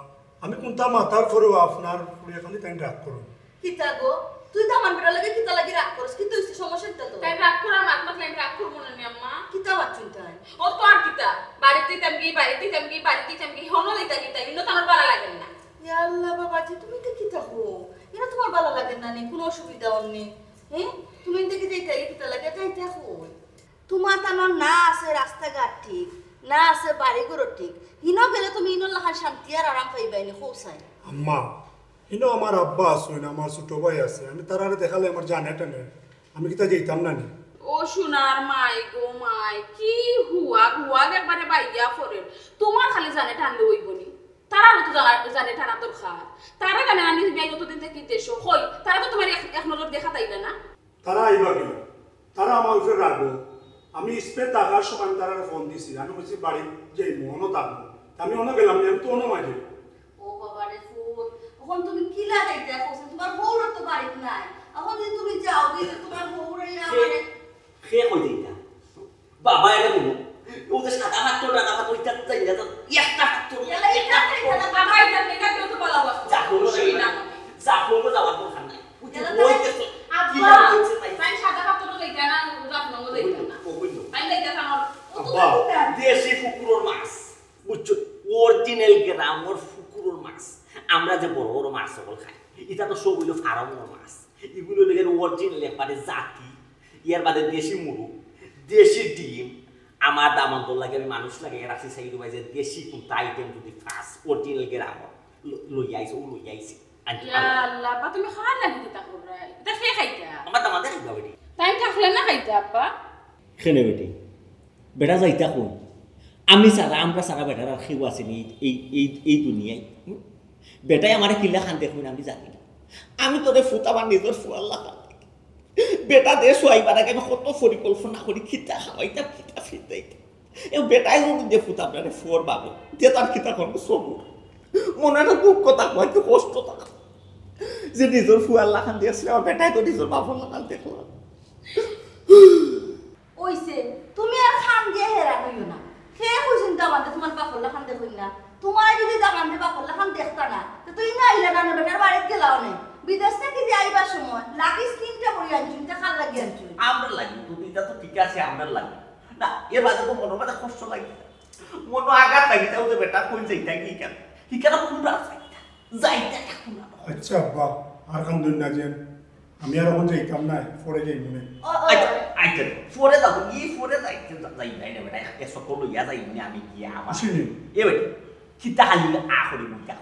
আমি কোনটা মাথার পরেও আপনার ফুলে গালে তাই রাগ করুন। কিতা গো তুই তো আমার বেটা লাগে কিতা লাগি রাগ করছ কিন্তু হইছে সমস্যাটা তো তাই রাগ করার মাতমাত লাইন রাগ করব না নি আম্মা কিতা বাচ্চুন তাই ও তো আর কিতা বাড়িতে তামগি হনো লইতা কিতা ইনো তো আমার ভালো লাগে না। ইয়া আল্লাহ বাবাজি তুমি তো কিতা হো এটা তোমার ভালো লাগে না নি কোনো অসুবিধা হননি হ্যাঁ তুমি দেখি যাইতা কিতা লাগে যাইতা হো তোমার তানো না আছে রাস্তাঘাট ঠিক না আছে বাড়িঘর ঠিক হিনো গেলে তুমি ইনো লাহার শান্তি আর আরাম পাইবাইনি খোসাই আম্মা ইনো আমার আব্বা আসুন, আমার ছোট ভাই আছে, আমি তারারে দেখালে আমার জানে টানে, আমি কিতা যেতাম না নি। ও সোনার মাই গো মাই কি হুয়া একবারে বাইয়া ফরেন তোমার খালি জানে টানলে হইবনি তারাও তো জানে টানা দরকার তারা জানে আমি যতদিন থেকে দেশো হই তারা তো তোমার এক নজর দেখা তাইলে না তারা আইবা গেল, তারা আমার উপরে রাখবো, আমি স্পেন থাকার সময় আমি তারা ফোন দিছি, আমি বলছি বাড়ি যাই মনও থাকবো, আমি অন্য গেলাম না তো অন্য মাঝে ও বাবা রে ফুট এখন তুমি কিলা যাইতে কইছ তোমার বউর তো বাড়িত নাই এখন যদি তুমি যাও দিলে তোমার বউরে আমারে খে কই দিতা বাবা এটা বলো ও যে সাদা হাত তো ডানা হাত ওইটা চাই না একটা হাত তো এলা এটা এটা বাবা এটা এটা কেউ তো বলা বস জাফলঙ্গ যাওয়ার দরকার নাই আব্বা তাই সাদা কাপড় লইতা না জাফলঙ্গ লইতা না তাই লইতা আমার আব্বা দেশি ফুকুরের মাছ বুঝছো অরিজিনাল গ্রামের ফুকুরের মাছ আমরা যে বড় বড় মাছ সকল খাই এটা তো সব হইলো ফার্মের মাছ এগুলো লেগে অরিজিনাল একবারে জাতি ইয়ার বাদে দেশি মুরগ দেশি ডিম আমার দামন্তর লাগে আমি মানুষ লাগে রাখছি সাইড ভাই যে দেশি কোনটা আইটেম যদি ফার্স্ট অরিজিনাল গ্রামের লই আইছে ও লই আইছে আল্লাহ বা তুমি খাওয়ার লাগি দিতা করে এটা খেয়ে খাইতা আমার দামাতে খাইবা বেটি তাই থাকলে না খাইতা আব্বা খেনে বেটি বেটা যাইতা কোন আমি সারা আমরা সারা বেটার আর খেউ আসেনি এই দুনিয়ায় বেটাই আমার কিল্লা খান দেখুন আমি জানি না আমি তোরে ফুটা আমার নিজের ফুয়াল্লা খান বেটা দে শোয়াইবার আগে আমি কত পরিকল্পনা করি খিতা খাওয়াইতাম খিতা ফিরতাইতাম এ বেটাই যদি যে ফুটা আপনারে ফুয়ার বাবু যে তার খিতা করবো সবুর মনে একটা দুঃখ থাকবো একটু কষ্ট থাকবো যে নিজের ফুয়াল্লা খান দিয়েছিল আমার বেটাই তো নিজের বাবুল্লা খান দেখলাম ওইছে তুমি আর খান দিয়ে হেরা কইও না খেয়ে কইছেন দামাতে তোমার বাপল্লা খান দেখুন না তোমার যদি দামাতে বাপল্লা খান দেখতা না তো তুই না আইলা না বেটার বাড়িতে গেলাও না বিদেশ থেকে যে আইবার সময় লাগি স্কিনটা পরি আনছুন তা খাল লাগি আনছুন আমরা লাগি দুদিনটা তো ঠিক আছে আমরা লাগি না এর বাদে তো মনে মাঝে কষ্ট লাগে মনে আঘাত লাগে তাও তো বেটা কই যাইতা কি কেন কি কেন কুমড়া যাইতা এখন আচ্ছা আব্বা আর কাম দিন না যেন আমি আর এখন যাইতাম না পরে যাই মনে আইতে ফোরে দাও ই ফোরে যাইতে যাই নাই না বেটা এ সকল ইয়া যাই না আমি কি আমার শুনি এ বেটা কিতা হালি আখরি মুকা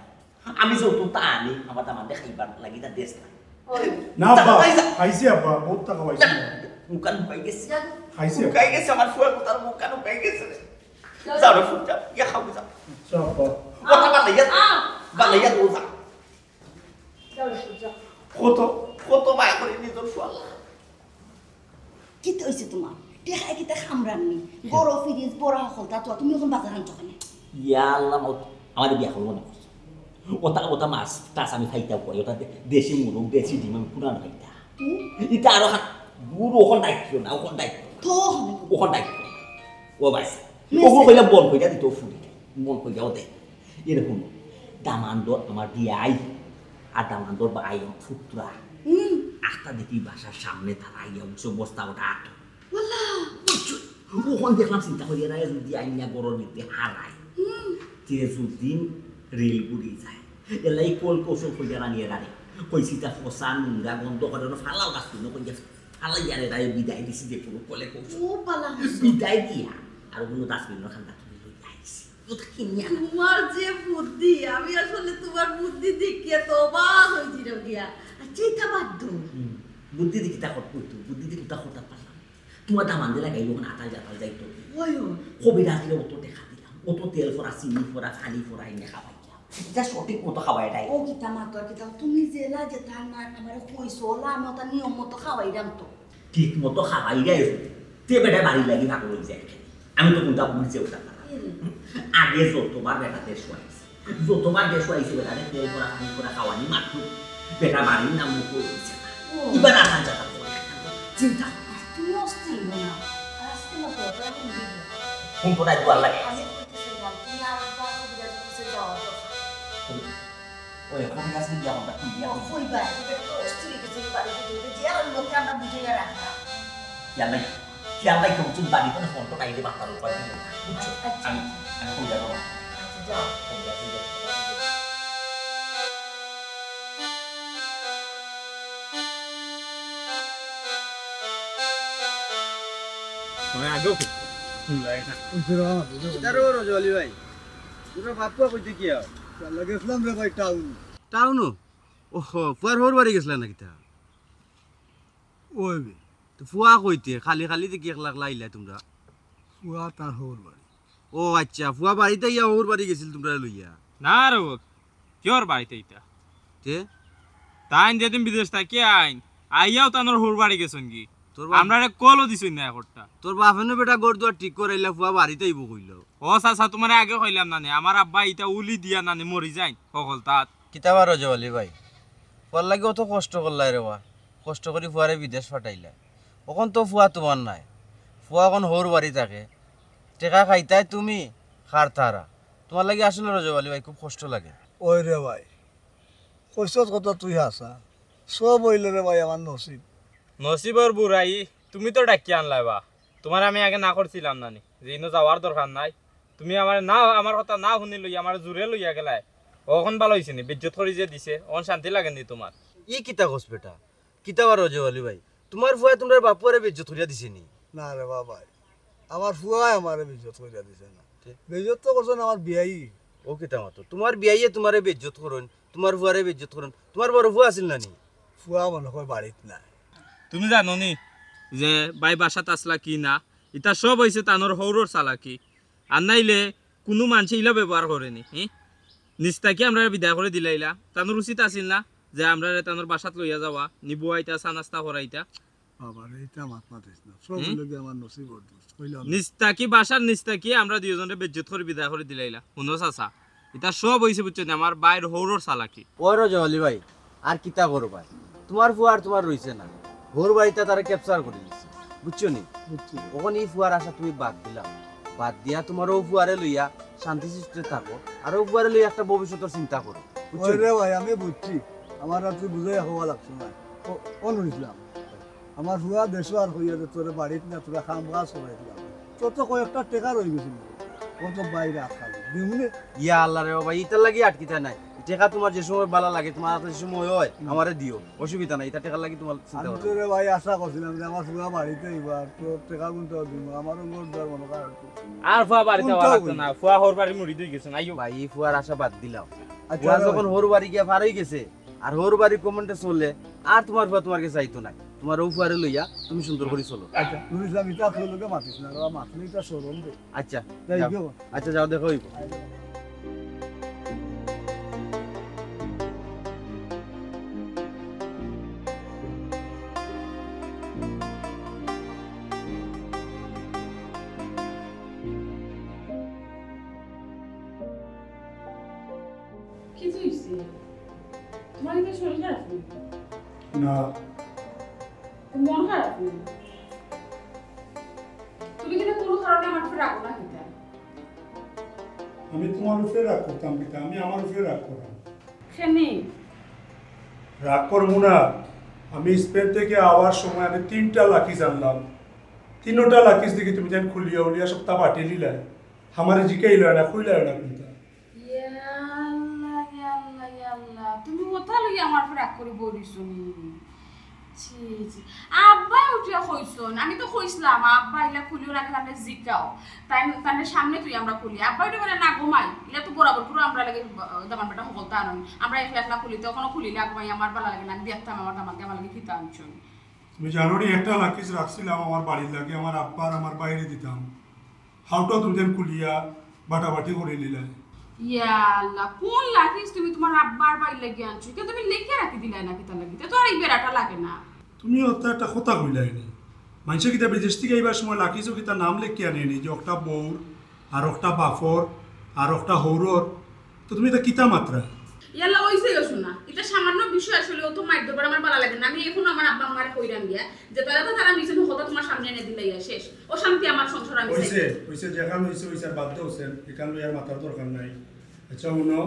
আমি যত তা আনি আমার দামান দেখাইবার লাগি তা দেশ না না আব্বা খাইছি আব্বা বহুত টাকা পাইছি মুকান ঢুকাই গেছে খাইছি ঢুকাই গেছে আমার ফুয়া কোতার মুকান ঢুকাই গেছে যাও রে ফুটা ইয়া খাও যাও আচ্ছা আব্বা ওটা বালাইয়া তো যা যাও রে যাও কত বাই করে নিজের ফুয়াল্লা কি হইছে তোমার দেখাই কিতা খামরাননি বড় ফ্রিজ বড় হলতা তো তুমি এখন বাজার আনছো কেন ইয়া আল্লাহ আমার বিয়া করবো না ওটা মাছ টাছ আমি খাইতা কই ওটা দেশি মুরগ দেশি ডিম আমি পুরান খাইতা এটা আরো গুরু ওখান দায়িত্ব না ওখান দায়িত্ব তো ওখান দায়িত্ব ও বাইস ওগুলো কইলা বল কইলা দিত ফুটি মন কইলাও দে এরকম দামান্দর আমার বিয়াই আর দামান্দর বাই ফুটরা আটটা দেখি বাসার সামনে তারা আইয়া উঠছে বস্তা ওটা আট ওখান দেখলাম চিন্তা করি এরা যদি আইনা গরর দিতে হারায় যে যদি রেল গুড়ি যায় এলাই কল কৌশল কইয়া রানিয়ে রানি কইসিটা ফসা নোংরা বন্ধ করে ফালাও গাছ তুলো কইয়া ফালাই আরে রায় বিদায় দিছি যে পুরো কলে কৌশল ও পালা বিদায় দিয়া আর কোনো ডাস্টবিনের খান্দা তুলে লই আইছি ওটা কিনে আনা তোমার যে বুদ্ধি আমি আসলে তোমার বুদ্ধি দেখিয়ে তো অবাক হয়েছিল গিয়া আচ্ছা এটা বাদ দাও বুদ্ধি দেখি তা কত করতো বুদ্ধি দেখি তা করতে পারলাম তোমার দাম আনতে লাগাই যখন আতাল জাতাল যাইতো কবিরা আসলে অত দেখা দিলাম অত তেল ফোড়া চিনি ফোড়া খালি ফোড়া এনে খাওয়াই যা সঠিক মতো খাওয়াই এটাই ও কিতা মাতো কিতা তুমি জেলা যে ধান না আমার কইছো লা আমি ওটা নিয়ম মতো খাওয়াই দাম তো ঠিক মতো খাওয়াই গাই তে বেটা বাড়ি লাগি ভাগ হয়ে যায় আমি তো কোনটা বুঝছে ওটা আগে যতবার বেটা দেশ হয়েছে যতবার দেশ হয়েছে বেটারে তেল ফোড়া খালি ফোড়া খাওয়ানি মাত্র বেটা বাড়ির নাম মুখ হয়েছে না এবার আসান যাতা চিন্তা তুমি অস্থির না আজকে মতো কোন তোরাই দুয়ার লাগে আমি কইতেছিলাম তুমি আর বাসা বিরাজ করতে যাও ওই কোন কাছে গিয়ে আমরা কি গিয়া কইবা এটা তো অস্থির কিছু বাড়ি দিতে যে আর লোক আমরা বুঝে রাখা খেয়াল রাখি তুমি বাড়িতে ফোন তো নাইলে বাতার উপর বুঝছো আমি কই যাবো যাও মানে আগেও রজলি ভাই তোরা বাপুয়া কইতে কি আর গেছিলাম রে ভাই টাউন টাউনও ওহো ফুয়ার হোর বাড়ি গেছিলেন নাকি তা ওই তো ফুয়া কইতে খালি খালি দেখি এক লাখ লাইলা তোমরা ফুয়া তার হোর বাড়ি ও আচ্ছা ফুয়া বাড়িতে ইয়া হোর বাড়ি গেছিল তোমরা লইয়া না রে কিয়র বাড়িতে ইটা তে তাইন যেদিন বিদেশ থাকি আইন আইয়াও তানোর হোর বাড়ি গেছেন কি তোর আমরা কলও দিছই না একটা। তোর বাপেনো বেটা গড় দুয়ার ঠিক করাইলা ফুয়া বাড়িতে আইব কইল। ও চাচা তোমার আগে কইলাম না আমার আব্বা ইটা উলি দিয়া না মরি যাই সকল তাত। কিতাবা রজওয়ালি ভাই ফুয়ার লাগে অত কষ্ট করলাই রে বা, কষ্ট করে ফুয়ারে বিদেশ পাঠাইলা। এখন তো ফুয়া তোমার নাই, ফুয়া এখন হৌর বাড়ি থাকে, টেকা খাইতাই তুমি খার তারা। তোমার লাগে আসলে রজওয়ালি ভাই খুব কষ্ট লাগে। ওই রে ভাই কইছত কথা তুই হাসা সব হইলে রে ভাই আমার নসিব। নসিবর বুড়াই তুমি তো ডাকি আনলাই বা, তোমার আমি আগে না করছিলাম নানি যে ইনো যাওয়ার দরকার নাই। তুমি আমার না আমার কথা না শুনি লই আমার জোরে লইয়া গেলাই। ওখন ভালো হয়েছে নি বিদ্যুৎ করি যে দিছে ওখন শান্তি লাগেনি তোমার। ই কিতা কস বেটা, কিতাবা রজওয়ালি ভাই তোমার ফুয়া তোমার বাপুয়ারে বেজ্জত করিয়া দিছে নি? না রে বাবা আমার ফুয়াই আমার বেজত করিয়া দিছে না, বেজত তো করছেন আমার বিয়াই। ও কিতা মতো তোমার বিয়াইয়ে তোমারে বেজ্জত করুন, তোমার ফুয়ারে বেজ্জত করুন। তোমার বড় ফুয়া আছিল না নি? ফুয়া মনে হয় বাড়িত নাই। তুমি জানো নি যে বাই বাসাত আসলা কি না, এটা সব হয়েছে তানোর হৌরর চালাকি। আর নাইলে কোনো মানুষ ইলা ব্যবহার করেনি। নিস্তাকি আমরা বিদায় করে দিলাইলা, তানোর উচিত আছিল না যে আমরা তানোর বাসাত লইয়া যাওয়া, নিবু আইতা চা নাস্তা করাইতা। বাবার এইটা মাত মাতিস না, সব লগে আমার নসিব দোষ কইলাম। নিস্তাকি বাসার নিস্তাকি আমরা দুইজনে বেজ্জত করে বিদায় করে দিলাইলা। শুনো চাচা এটা সব হয়েছে বুঝছেন আমার বাইর হৌরর চালাকি। ও রজওয়ালি ভাই আর কিতা করবা, তোমার ফুয়া আর তোমার রইছে না, ঘর বাড়িতে তারা ক্যাপচার করে দিচ্ছে বুঝছো নি? ওখান এই ফুয়ার আশা তুমি বাদ দিলাম, বাদ দিয়া তোমার ও ফুয়ারে লইয়া শান্তি সৃষ্টি থাকো আর ও ফুয়ারে লইয়া একটা ভবিষ্যতের চিন্তা করো। ওই রে ভাই আমি বুঝছি, আমার আর তুই বুঝাই হওয়া লাগছে না। অনুরিছিলাম আমার ফুয়া দেশ আর হইয়া যে তোর বাড়িত না তোরা খাম কাজ করাইছিলাম, তোর তো কয়েকটা টেকা রয়ে গেছিল, ও তো বাইরে আটকালি দিমুনে। ইয়া আল্লাহ রে বাবা ইটার লাগি আটকিতা নাই, টেকা তোমার যে সময় ভালো লাগে তোমার হাতে যে সময় হয় আমারে দিও, অসুবিধা নাই। এটা টেকা লাগি তোমার চিন্তা আমি করো। তোরে ভাই আশা করছিলাম যে আমার ফুয়া বাড়িতে এবার তোর টেকা গুনতে দিব, আমারও গোর দেওয়ার মনে কর। আর ফুয়া বাড়িতে যাওয়া লাগতো না, ফুয়া হর বাড়ি মুড়ি দিয়ে গেছে আইও। ভাই এই ফুয়ার আশা বাদ দিলাম, আচ্ছা ফুয়া যখন হোর বাড়ি গিয়া পার হয়ে গেছে আর হোর বাড়ি কমেন্টে চললে আর তোমার ফুয়া তোমার কাছে চাইতো নাই। তোমার ও ফুয়ারে লইয়া তুমি সুন্দর করে চলো। আচ্ছা নুরিসলাম ইটা তোর লোকে মাতিস না, ওরা মাতলে এটা সরম দে। আচ্ছা যাই যাও। গো। আচ্ছা যাও দেখো হইব। কি হইছে? তোমার কি শরীর খারাপ নাকি? না মন খারাপ নাকি? তুমি কিন্তু কোনো কারণে আমার উপর রাখো না কিতা? আমি তোমার উপরে রাগ করতাম পিতা, আমি আমার উপরে রাগ করতাম। কেনে? রাগ করবো না, আমি স্পেন থেকে আওয়ার সময় আমি 3টা লাকিস আনলাম, 3টা লাকিস দেখি তুমি যেন খুলিয়া উলিয়া সপ্তাহ পাঠিয়ে দিলাই, আমার জিকাইল না খুইলাই না পিতা। তুমি কোথা লই আমার উপর রাগ করে বলিছো? ছি ছি, আব্বা উঠিয়া কইছন, আমি তো কইছিলাম আব্বা ইলা খুলিও রাখলে আমরা জিকাও, তাই তার সামনে তুই আমরা খুলি। আব্বা উঠে বলে না ঘুমাই, ইলা তো বরাবর পুরো আমরা লাগে দামান বেটা হকলতা আনন, আমরা একলা একলা খুলি তখনও খুলিলে ঘুমাই আমার ভালো লাগে না, আমি দেখতাম আমার দামাকে আমার লাগে খিতা আনছন। তুমি জানো নি একটা লাকিস রাখছিলাম আমার বাড়ির লাগে, আমার আব্বা আর আমার বাইরে দিতাম, হাউটাও তুমি যেন খুলিয়া বাটাবাটি করে নিলাই। ইয়া আল্লাহ, কোন লাগিস তুমি তোমার আব্বার বাড়ি লাগি আনছো? কেন তুমি লিখে রাখি দিলাই না কিতা লাগিতে? তো আর এই বেড়াটা লাগে না। তুমি অত একটা কথা কইলাই নি, মানুষের কিতা বিদেশ থেকে এইবার সময় লাকিসও কিতা নাম লেখি আনে নি যে একটা বউর আর একটা বাফর আর একটা হৌরর, তো তুমি এটা কিতা মাত্রা? ইয়াল্লা ওইসে গেছো না, এটা সামান্য বিষয় আসলে ও তো মাইর দেবার আমার ভালো লাগে না। আমি এখন আমার আব্বা আমার কইরাম দিয়া যে তারা তো তারা নিচে কথা তোমার সামনে এনে দিলাই শেষ, ও শান্তি আমার সংসার আমি চাই। হইছে যেখান হইছে আর বাধ্য হচ্ছেন, এখান লইয়ার মাথার দরকার নাই। আচ্ছা শুনো,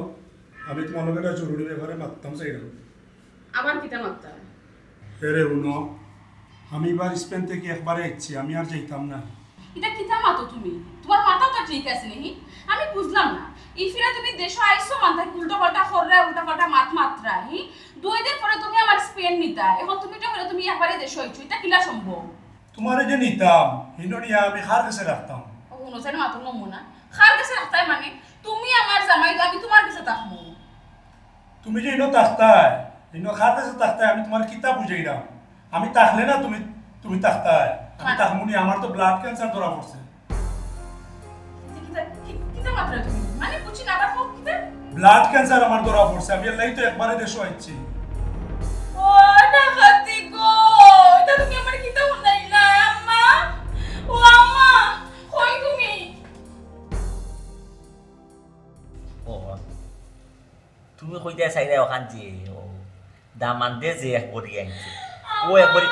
আমি তোমার লোক একটা জরুরি ব্যাপারে মারতাম চাইলাম। আবার কিতা মাত্তা? হেরে শুনো, আমি এবার স্পেন থেকে একবারে ইচ্ছি, আমি আর যাইতাম না। এটা কিতা মাতো তুমি? তোমার মাথা তো ঠিক আছে নাকি? আমি বুঝলাম না, এই ফিরা তুমি দেশে আইছো মাথা উল্টো পাল্টা কররা উল্টা পাল্টা মাত্রা, 2 দিন পরে তুমি আমার স্পেন নিতা, এখন তুমি তো হলো তুমি একবারে দেশে আইছো, এটা কিলা সম্ভব? তোমারে যে নিতাম হিন্ডনিয়া আমি খার কাছে রাখতাম। ও অনুসারে মাতো নমুনা খার কাছে রাখতাই মানে তুমি আমার জামাই, আমি তোমার কাছে থাকবো। তুমি যে ইনো তাকতায় ইনো খার কাছে তাকতায়, আমি তোমার কিতাব বুঝাইলাম, আমি তাকলে না তুমি তুমি তাকতায়, আমি তাকমুনি, আমার তো ব্লাড ক্যান্সার ধরা পড়ছে। কিতা মাত্রা তুমি মানে বুঝি না, আবার হোক কিতা ব্লাড ক্যান্সার আমার ধরা পড়ছে, আমি এলাই তো একবারে দেশে আইছি। ও না খাতি গো, এটা তুমি আমার কিতা শুনাইলা? কইতে চাইরে ওখান যে দামান দে যে এক বড়ি আনছে ও এক বড়ি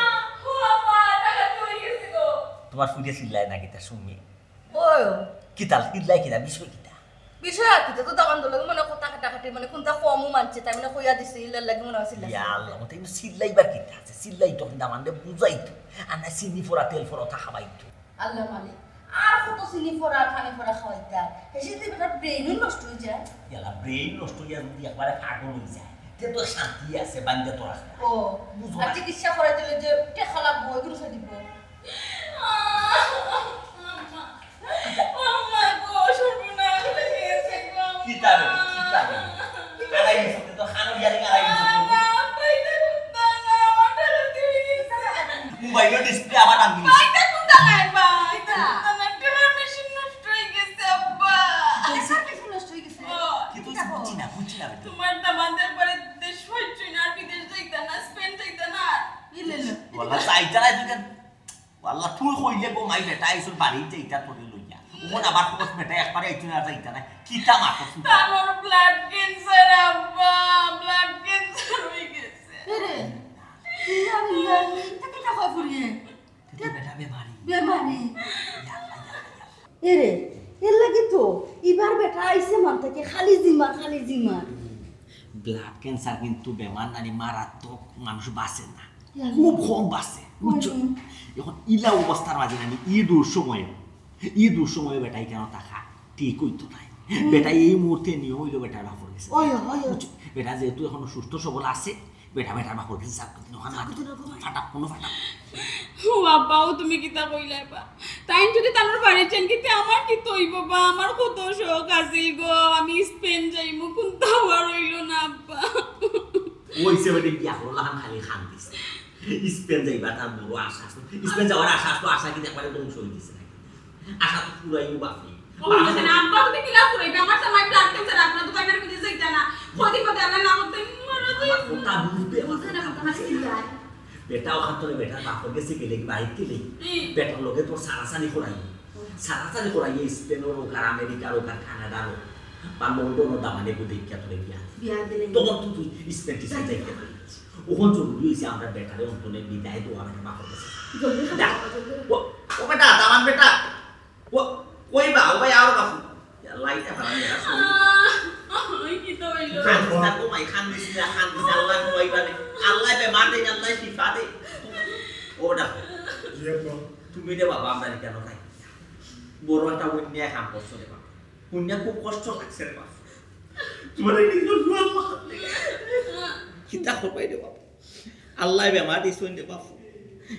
তোমার ফুটে চিল্লায় না কিতা শুনি ওই কিতাল চিল্লাই কিতা বিষয় কিতা বিষয় আর কিতা তো দামান দলে মানে কথা কাটাকাটি মানে কোনটা কমও মানছে তাই মানে কইয়া দিছে ইলার লাগি মনে হইছিল ইয়া আল্লাহ মতে কিন্তু চিল্লাইবার কিতা আছে চিল্লাই তো দামান দে বুঝাইতো আর না চিনি ফোরা তেল ফোরা তা খাবাইতো আল্লাহ মালিক আর কত চিনি ফোড়া খানে ফোড়া খাওয়াইতা এসে বেটা ব্রেনও নষ্ট হয়ে যায় ইয়ালা ব্রেইন নষ্ট হইয়া যদি একবারে পাগল হয়ে যায় তে তো শান্তি আছে বান্ধে তোরা ও আর চিকিৎসা করে দিলে যে টেকা লাগবো এগুলো সে দিব কিতা রে আলাই দিতে তো খানো জানি আলাই দিতে মোবাইলের ডিসপ্লে আবার আঙ্গি বুঝছি না তোমার দামাদের পরে দেশ হইছে না বিদেশ যাইতা না স্পেন যাইতা না ওয়াল্লাহ চাইতা না তুই ওয়াল্লাহ তুই কইলে গো মাই বেটা আইছর বাড়িতে ইটা পড়ে লইয়া ওন আবার কোস বেটা একবারে আইছু না যাইতা না কিতা মারছস আমার ব্লাড ক্যান্সার আব্বা ব্লাড ক্যান্সার হয়ে গেছে রে ইয়া তা কি টাকা ফুরিয়ে তুই বেটা বেমারি বেমারি এরে এর লাগি তো এবার বেটা আইছে মান থেকে খালি জিমার ব্লাড ক্যান্সার কিন্তু বেমার নানি মারাত্মক মানুষ বাঁচে না খুব কম বাঁচে বুঝছো এখন ইলা অবস্থার মাঝে নানি ঈদুর সময় বেটাই কেন টাকা ঠিক হইতো নাই বেটা এই মুহূর্তে নিয়ে হইলো বেটার বাপর গেছে বেটা যেহেতু এখন সুস্থ সবল আছে বেটা বাপর গেছে ফাটা কোনো ফাটা ও আব্বাও তুমি কিতা কইলাই বা তাই যদি তানোর বাড়ি চেন কিতে আমার কি তৈব বা আমার কত শোক আছে গো আমি স্পেন যাইমু কোন তাওয়া রইলো না আব্বা ওইসে বেটে কি এখন লাহান খালি খান দিছে স্পেন যাইবা তার বড় আশা স্পেন যাওয়ার আশা কি একবারে ধ্বংস হয়ে গেছে আশা তো পুরাই বাকি আব্বা তুমি কিলা কইবে আমার তো মাই ব্লাড ক্যান্সার আপনার তো বাইরে বিদেশ যাইতা না খদি পদে আমরা না করতে মারা যাই ওটা বুঝবে বেটা ওখান থেকে বেটার বাপর গেছে গেলে বাড়িতে গেলে বেটার লোকে তোর সারাসারি করাই স্পেনের ওখান আমেরিকার ওখান কানাডার বা লন্ডনের দামানে দেখা তোরে বিয়া তখন তুই স্পেন টিসে যাইতে পারিস ওখান জরুরি হয়েছে আমরা বেটারে অন্তনে বিদায় দেওয়া বেটা বাপর গেছে ও বেটা দামান বেটা ও কই বা ও ভাই আর বাপু লাইটা ভালো কি তো হইলো তো মাই খান দিছি আল্লাহ কইবানে আল্লাহ বেমার দেন আল্লাহ শিফা দে ওটা তুমি দে বাবা আমরা কেন খাই বড় একটা অন্যায় কাম করছো রে বাবা অন্যায় খুব কষ্ট লাগছে রে বাবা তোমার কি জন্য আল্লাহ কিতা করবাই রে বাবা আল্লাহ বেমার দিছ রে বাবা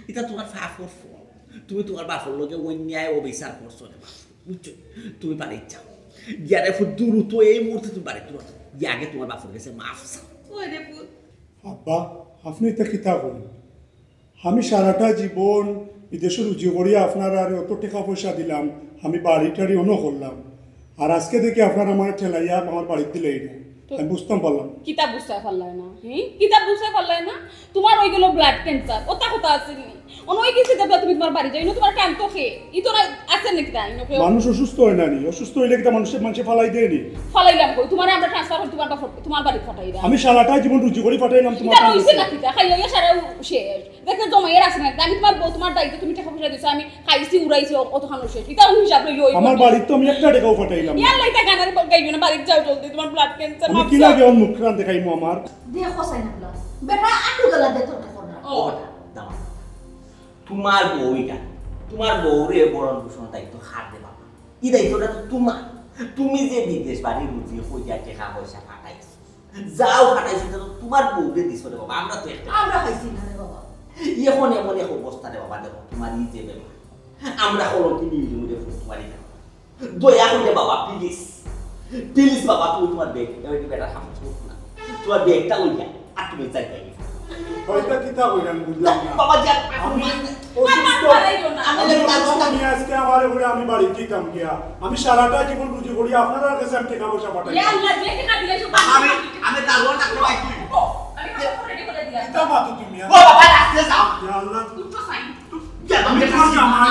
এটা তোমার ফাফর ফল তুমি তোমার বাপর লগে অন্যায় অবিচার করছো রে বাবা বুঝছো তুমি বাড়ি যাও ইয়ারে দ্রুত এই মুহূর্তে তুমি বাড়ি তুলো আগে তোমার বাপর গেছে মাফ চাও ওই রে পুত আব্বা আপনি এটা কিতা করেন আমি সারাটা জীবন বিদেশে রুজি করিয়া আপনারা আর অত টাকা পয়সা দিলাম আমি বাড়ি টাড়ি অন্য করলাম আর আজকে দেখি আপনারা আমার ঠেলাইয়া আমার বাড়িতে দিলেই না আমি বুঝতাম পারলাম কিতা বুঝতে পারলাই না কিতা বুঝতে পারলাই না তোমার ওই গেল ব্লাড ক্যান্সার ওটা কথা আছে নি ওই কিছু দেবে তুমি তোমার বাড়ি যাই না তোমার টাইম তো খে ই তো আছে নাকি তাই মানুষ অসুস্থ হয় না নি অসুস্থ হইলে কি মানুষে ফালাই দেয়নি ফালাইলাম কই তোমার আমরা ট্রান্সফার করি তোমার বাড়ি ফাটাই দাও আমি সারাটা জীবন রুজি করে পাঠাইলাম তোমার এটা হইছে না কিতা খাইয়া সারা শেষ দেখো জমাইয়ের আছে না আমি তোমার বউ তোমার দায়িত্ব তুমি টাকা পয়সা দিছো আমি খাইছি উড়াইছি অত খানো শেষ এটা হিসাব লইও আমার বাড়িতে তো আমি একটা টাকাও পাঠাইলাম ইয়াল্লা এটা গানার গাইবো না বাড়ি যাও জলদি তোমার ব্লাড ক্যান্সার আমি কি লাগে মুখ রান দেখাইমু আমার দিয়ে খসাই না প্লাস বেটা আটু গলা দে তোর কথা দাও তোমার বউইটা তোমার বউরে বড় ভূষণ দায়িত্ব হার দে বাবা এই দায়িত্বটা তো তোমার তুমি যে বিদেশ বাড়ি রুজি হইয়া টাকা পয়সা পাঠাইছো যাও পাঠাইছো তো তোমার বউরে দিছো রে বাবা আমরা তো একটা আমরা খাইছি না রে বাবা এখন এমন এক অবস্থা রে বাবা দেখো তোমার এই যে বেমা আমরা হলো কি নিয়ে জুড়ে তোমারই না দয়া করে বাবা প্লিজ বাবা তুমি তোমার ব্যাগ বেটা সামনে না তোমার ব্যাগটা লইয়া আর তুমি চাই হয়তো কিতা হইলাম বুঝলাম না বাবা যা অসুস্থ আমি আজকে আমার উপরে আমি বাড়ি কি কাম গিয়া আমি সারাটা জীবন রুজি করি আপনারা কাছে আমি টাকা পয়সা পাঠাই ইয়াল্লা যে টাকা দিলাইছো আমি তার রোটা করাই দিই আমি রেডি করে দিলাম কিতা মাতো তুমি ও বাবা রাখতে যাও ইয়া আল্লাহ উঠো সাইন আমি তোমার জামাই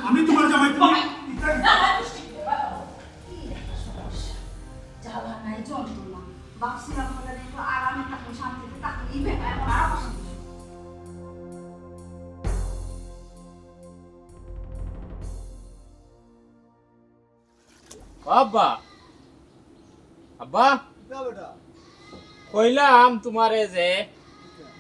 আমি তোমার জামাই তুমি জ্বালা নাই যন্ত্রণা বাপসি একটু আরামে থাকুন, শান্তিতে থাকুন, এই ব্যাপারে আমার আরো পছন্দ। আব্বা আব্বা যা বেটা কইলাম তোমারে যে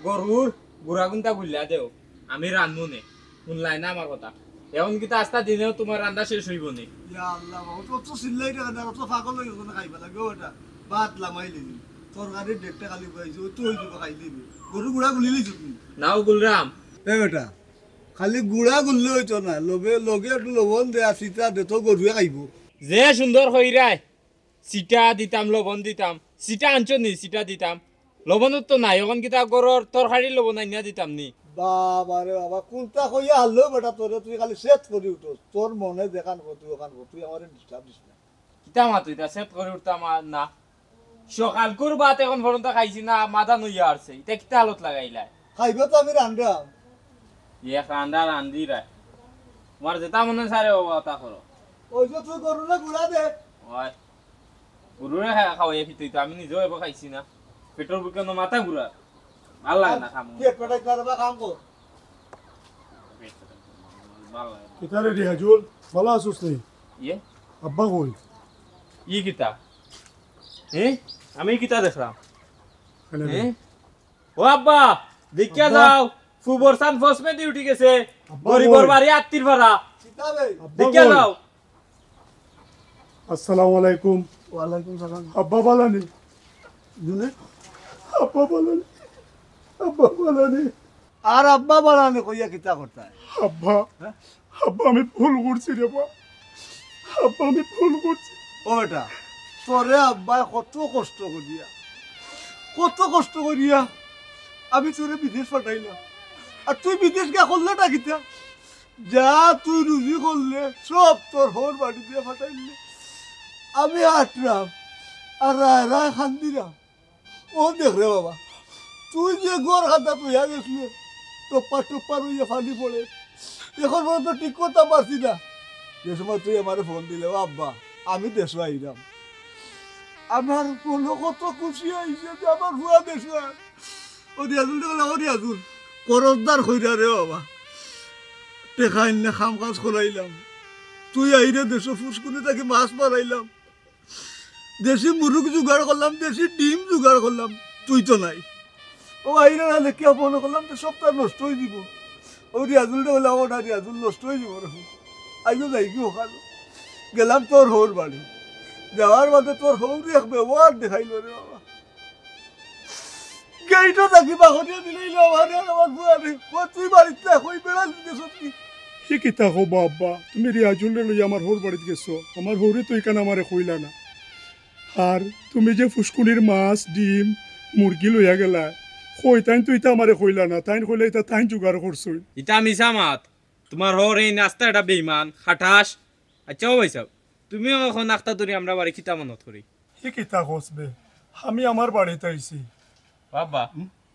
গরুর গুড়া গুন্তা গুল্লা দেও আমি রান্ধবো নে শুনলাই না আমার কথা এখন কিন্তু আস্তা দিনেও তোমার রান্না শেষ হইব নি ইয়া আল্লাহ বাবা তো চিল্লাই টাকা না তো পাগল হয়ে গেছে না খাইবা লাগে ওটা ভাত লামাই লিবি তরকারি ডেকটা খালি পাইছো তুই হই দিব খাই দিবি গরু গুড়া গুলি লিছু তুই নাও গুলরাম এ বেটা খালি গুড়া গুললে হইতো না লগে লগে একটু লবণ দে আর সিটা দে তো গরুয়ে খাইব যে সুন্দর হইরাই সিটা দিতাম লবণ দিতাম সিটা আনছো নি সিটা দিতাম লবণত তো নাই এখন কিতা গরুর তরকারি লবণ আনিয়া দিতাম নি বাবা রে বাবা কোনটা কইয়া হারলো বেটা তোরে তুই খালি সেট করি উঠোস তোর মনে দেখান তুই ওখান তুই আমার ডিস্টার্ব দিস না কিতা মা তুই তা সেট করে উঠতাম আর না সকাল কুর বাত এখন পর্যন্ত খাইছি না মাথা নইয়া আসছে এটা কিতা হালত লাগাইলা খাইবে তো আমি রান্ধাম ইয়ে রান্দা রান্ধি রায় তোমার যেটা মনে সারে তা করো ওই যে তুই গরু না গুড়া দে হয় গরুরে খাওয়াই ফিতুই তো আমি নিজেও এবার খাইছি না পেট্রোল বুকে মাথা ঘুরা ভাল লাগে না খামো পেট পেটাই তারবা কাম কর ভাল লাগে না। কিতারে রিহাজুল ভালো আছিস নি ইয়ে আব্বা কই ই কিতা আমি কিতা দেখলাম এখানে ও আব্বা দেখিয়া যাও ফুবর সান ফসমে ডিউটি গেছে আব্বা গরিবর কই? বাড়ি আত্মীর ভাড়া কিতাবে আব্বা দেখিয়া কই? যাও আসসালামু আলাইকুম ওয়ালাইকুম সালাম আব্বা বালানি দুনে আব্বা বালানি আব্বা বালানি আর আব্বা বানানে কইয়া কিতা করতা আব্বা আব্বা আমি ভুল করছি রে বা আব্বা আমি ভুল করছি ও বেটা তোরে আব্বাই কত কষ্ট করিয়া আমি তোরে বিদেশ পাঠাইলাম আর তুই বিদেশ গা করলে না কিতা যা তুই রুজি করলে সব তোর হোর বাড়ি দিয়ে পাঠাইলে আমি আটরাম আর রায় রায় খান্দিরাম ও দেখ রে বাবা তুই যে গড় খাতা তুইয়া গেছলে টপ্পা টপ্পা রইয়া ফালি পড়ে এখন পর্যন্ত ঠিক করতে পারছি না যে সময় তুই আমার ফোন দিলে ও আব্বা আমি দেশ আইলাম আমার কোনো কত খুশি হয়েছে যে আমার ভুয়া দেশ ও রিয়াজুল ও রিয়াজুল করজদার হইরা রে বাবা টেকা এনে খাম কাজ করাইলাম তুই আইরে দেশ ফুসকুনি তাকে মাছ মারাইলাম দেশি মুরুগ জোগাড় করলাম দেশি ডিম জোগাড় করলাম তুই তো নাই ও আইরে নাহলে কে মনে করলাম তো সবটা নষ্ট হয়ে দিব ও রিয়াজুলটা বলে ওটা রিয়াজুল নষ্ট হয়ে যাব রে আইও যাই কি ওখানে গেলাম তোর হোর বাড়ি যাওয়ার বাদে তোর হৌরি এক ব্যবহার দেখাইল রে বাবা গেইটো থাকি বাহরিয়া দিলেই আমার বুয়ারে ও তুই বাড়িতে কই বেড়াল দিতে সত্যি হি কিতা হবো আব্বা তুমি রিয়াজুল রে লই আমার হোর বাড়িতে গেছো আমার হোরে তো এখানে আমারে কইলা না আর তুমি যে ফুসকুনির মাছ ডিম মুরগি লইয়া গেলা কই তাই তুই তো আমারে কইলা না তাই কইলে এটা তাই জোগাড় করছই ইটা মিছা মাত তোমার হর এই নাস্তা এটা বেইমান খাটাস আচ্ছা ও ভাই সাহেব তুমিও এখন নাস্তা ধরি আমরা বাড়ি কিতা মনত করি হি কিতা কসবে আমি আমার বাড়িতে আইছি বাবা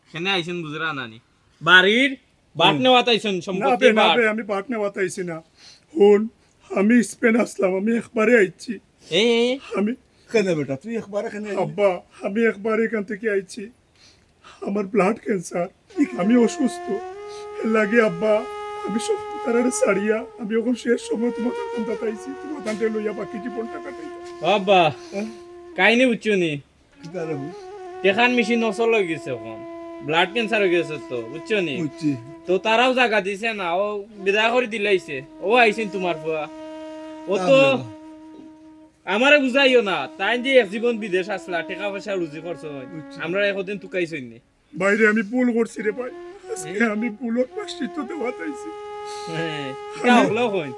কেন আইছেন বুঝরা নানি বাড়ির বাট নেওয়াত আইছেন না সম্পত্তি বে না বাট বে আমি বাট নেওয়াতে আইছি না হন আমি স্পেন আসলাম আমি একবারে আইছি এই আমি কেন বেটা তুই একবারে কেন আব্বা আমি একবার এখান থেকে আইছি আমার ব্লাড ক্যান্সার আমি অসুস্থ এর লাগে আব্বা আমি সব তারারে সারিয়া আমি এখন শেষ সময় তোমাদের কোনটা পাইছি তোমাদের লইয়া বাকি জীবনটা কাটাই বাবা কাইনি বুঝছনি কিতা রে টেকান মেশিন নসল হয়ে গেছে এখন ব্লাড ক্যান্সার হয়ে গেছে তো বুঝছনি বুঝছি তো তারাও জায়গা দিছে না ও বিদায় করে দিলাইছে ও আইছেন তোমার ফুয়া ও তো আমারে বুঝাইও না তাই যে এক জীবন বিদেশ আসলা টাকা পয়সা রুজি করছো আমরা একদিন তুকাইছই নি বাইরে আমি ভুল করছি রে ভাই আজকে আমি ভুলত প্রায়শ্চিত্ত দেওয়া চাইছি হ্যাঁ এটা হলো কই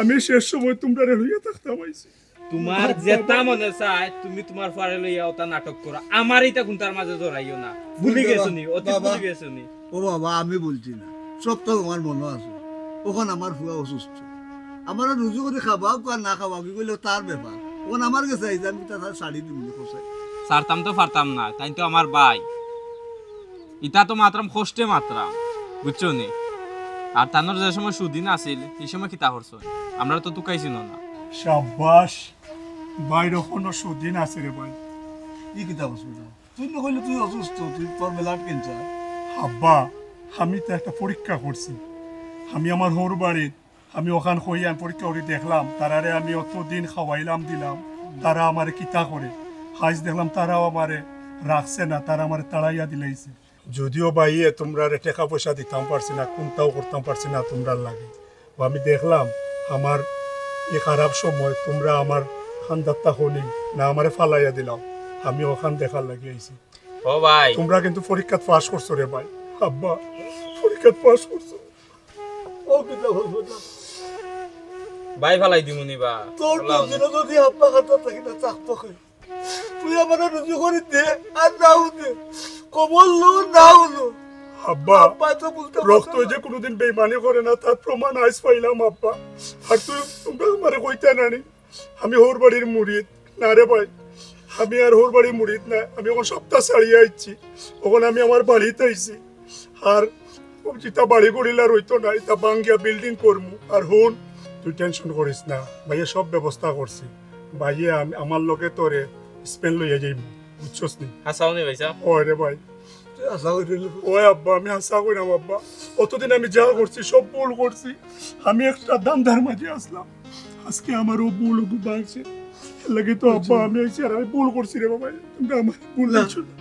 আমি শেষ সময় তোমরা লইয়া থাকতাম আইছি তোমার যেটা মনে চায় তুমি তোমার ফারে লইয়া ওটা নাটক করো আমার এটা কোনটার মাঝে জড়াইও না ভুলি গেছো নি অতি ভুলি গেছো নি ও বাবা আমি বলছি না সব তো আমার মনে আছে ওখানে আমার ফুয়া অসুস্থ আমার রুজু করে খাবা আর না খাবা কি বললো তার ব্যাপার ওখানে আমার কাছে আইছে আমি তার শাড়ি দিব কোথায় সারতাম তো পারতাম না তাই তো আমার ভাই ইটা তো মাত্রাম কষ্টে মাত্রাম বুঝছো নি আর তানোর যে সময় সুদিন আছিল এই সময় কিতা করছো আমরা তো তুকাইছি না সাব্বাস বাইরে কোনো সুদিন আছে রে ভাই কি কিতাব আছে তুই না কইলে তুই অসুস্থ, তুই তোর ব্লাড ক্যান্সার। আব্বা আমি তো একটা পরীক্ষা করছি, আমি আমার হোর বাড়ির আমি ওখান হইয়ান পরীক্ষা করে দেখলাম তারারে আমি অতদিন খাওয়াইলাম দিলাম, তারা আমারে কিতা করে আজ দেখলাম তারাও আমারে রাখছে না, তারা আমারে তাড়াইয়া দিলাইছে। যদিও বাইয়ে তোমরা টাকা পয়সা দিতাম পারছি না, কোনটাও করতাম পারছি না তোমরা লাগে। ও আমি দেখলাম আমার এই খারাপ সময় তোমরা আমার খান্দাত্তা হনি না আমারে ফালাইয়া দিলাম, আমি ওখান দেখার লাগে আইছি। ও ভাই তোমরা কিন্তু পরীক্ষা পাস করছো রে ভাই। আব্বা পরীক্ষা পাস করছো। ও কিতা হইব না, ভাই ফালাই দিমুনি বা তোর দুদিনে যদি আব্বা খাতা থাকি না চাকতো খাই, তুই আমার রুজু করে দে আর নাও দে, কবল লো নাও লো। আব্বা আব্বা তো বলতে রক্ত যে কোনোদিন বেইমানি করে না তার প্রমাণ আজ পাইলাম আব্বা। আর তুই তোমরা আমারে কইতে নানি আমি হোর বাড়ির মুরিদ না রে ভাই, আমি আর হোর বাড়ির মুরিদ না, আমি এখন সপ্তাহ ছাড়িয়ে আইছি, ওখানে আমি আমার বাড়িতে আইছি। আর যেটা বাড়ি করিলা রইতো না, এটা বাঙ্গিয়া বিল্ডিং করমু। আর হুন তুই টেনশন করিস না, ভাইয়া সব ব্যবস্থা করছি, ভাইয়া আমার লোকে তোরে স্পেন লইয়া যাইব, বুঝছস নি? হাসাওনি ভাইসা ওই রে ভাই, আশা করি ওই আব্বা আমি আশা করিলাম আব্বা, অতদিন আমি যা করছি সব ভুল করছি, আমি একটা দান্দার মাঝে আসলাম, আজকে আমারও ভুল ভাঙছে লাগে তো আব্বা আমি আইছি আর আমি ভুল করছি রে বাবা, তুমি আমার ভুল লাগছো না।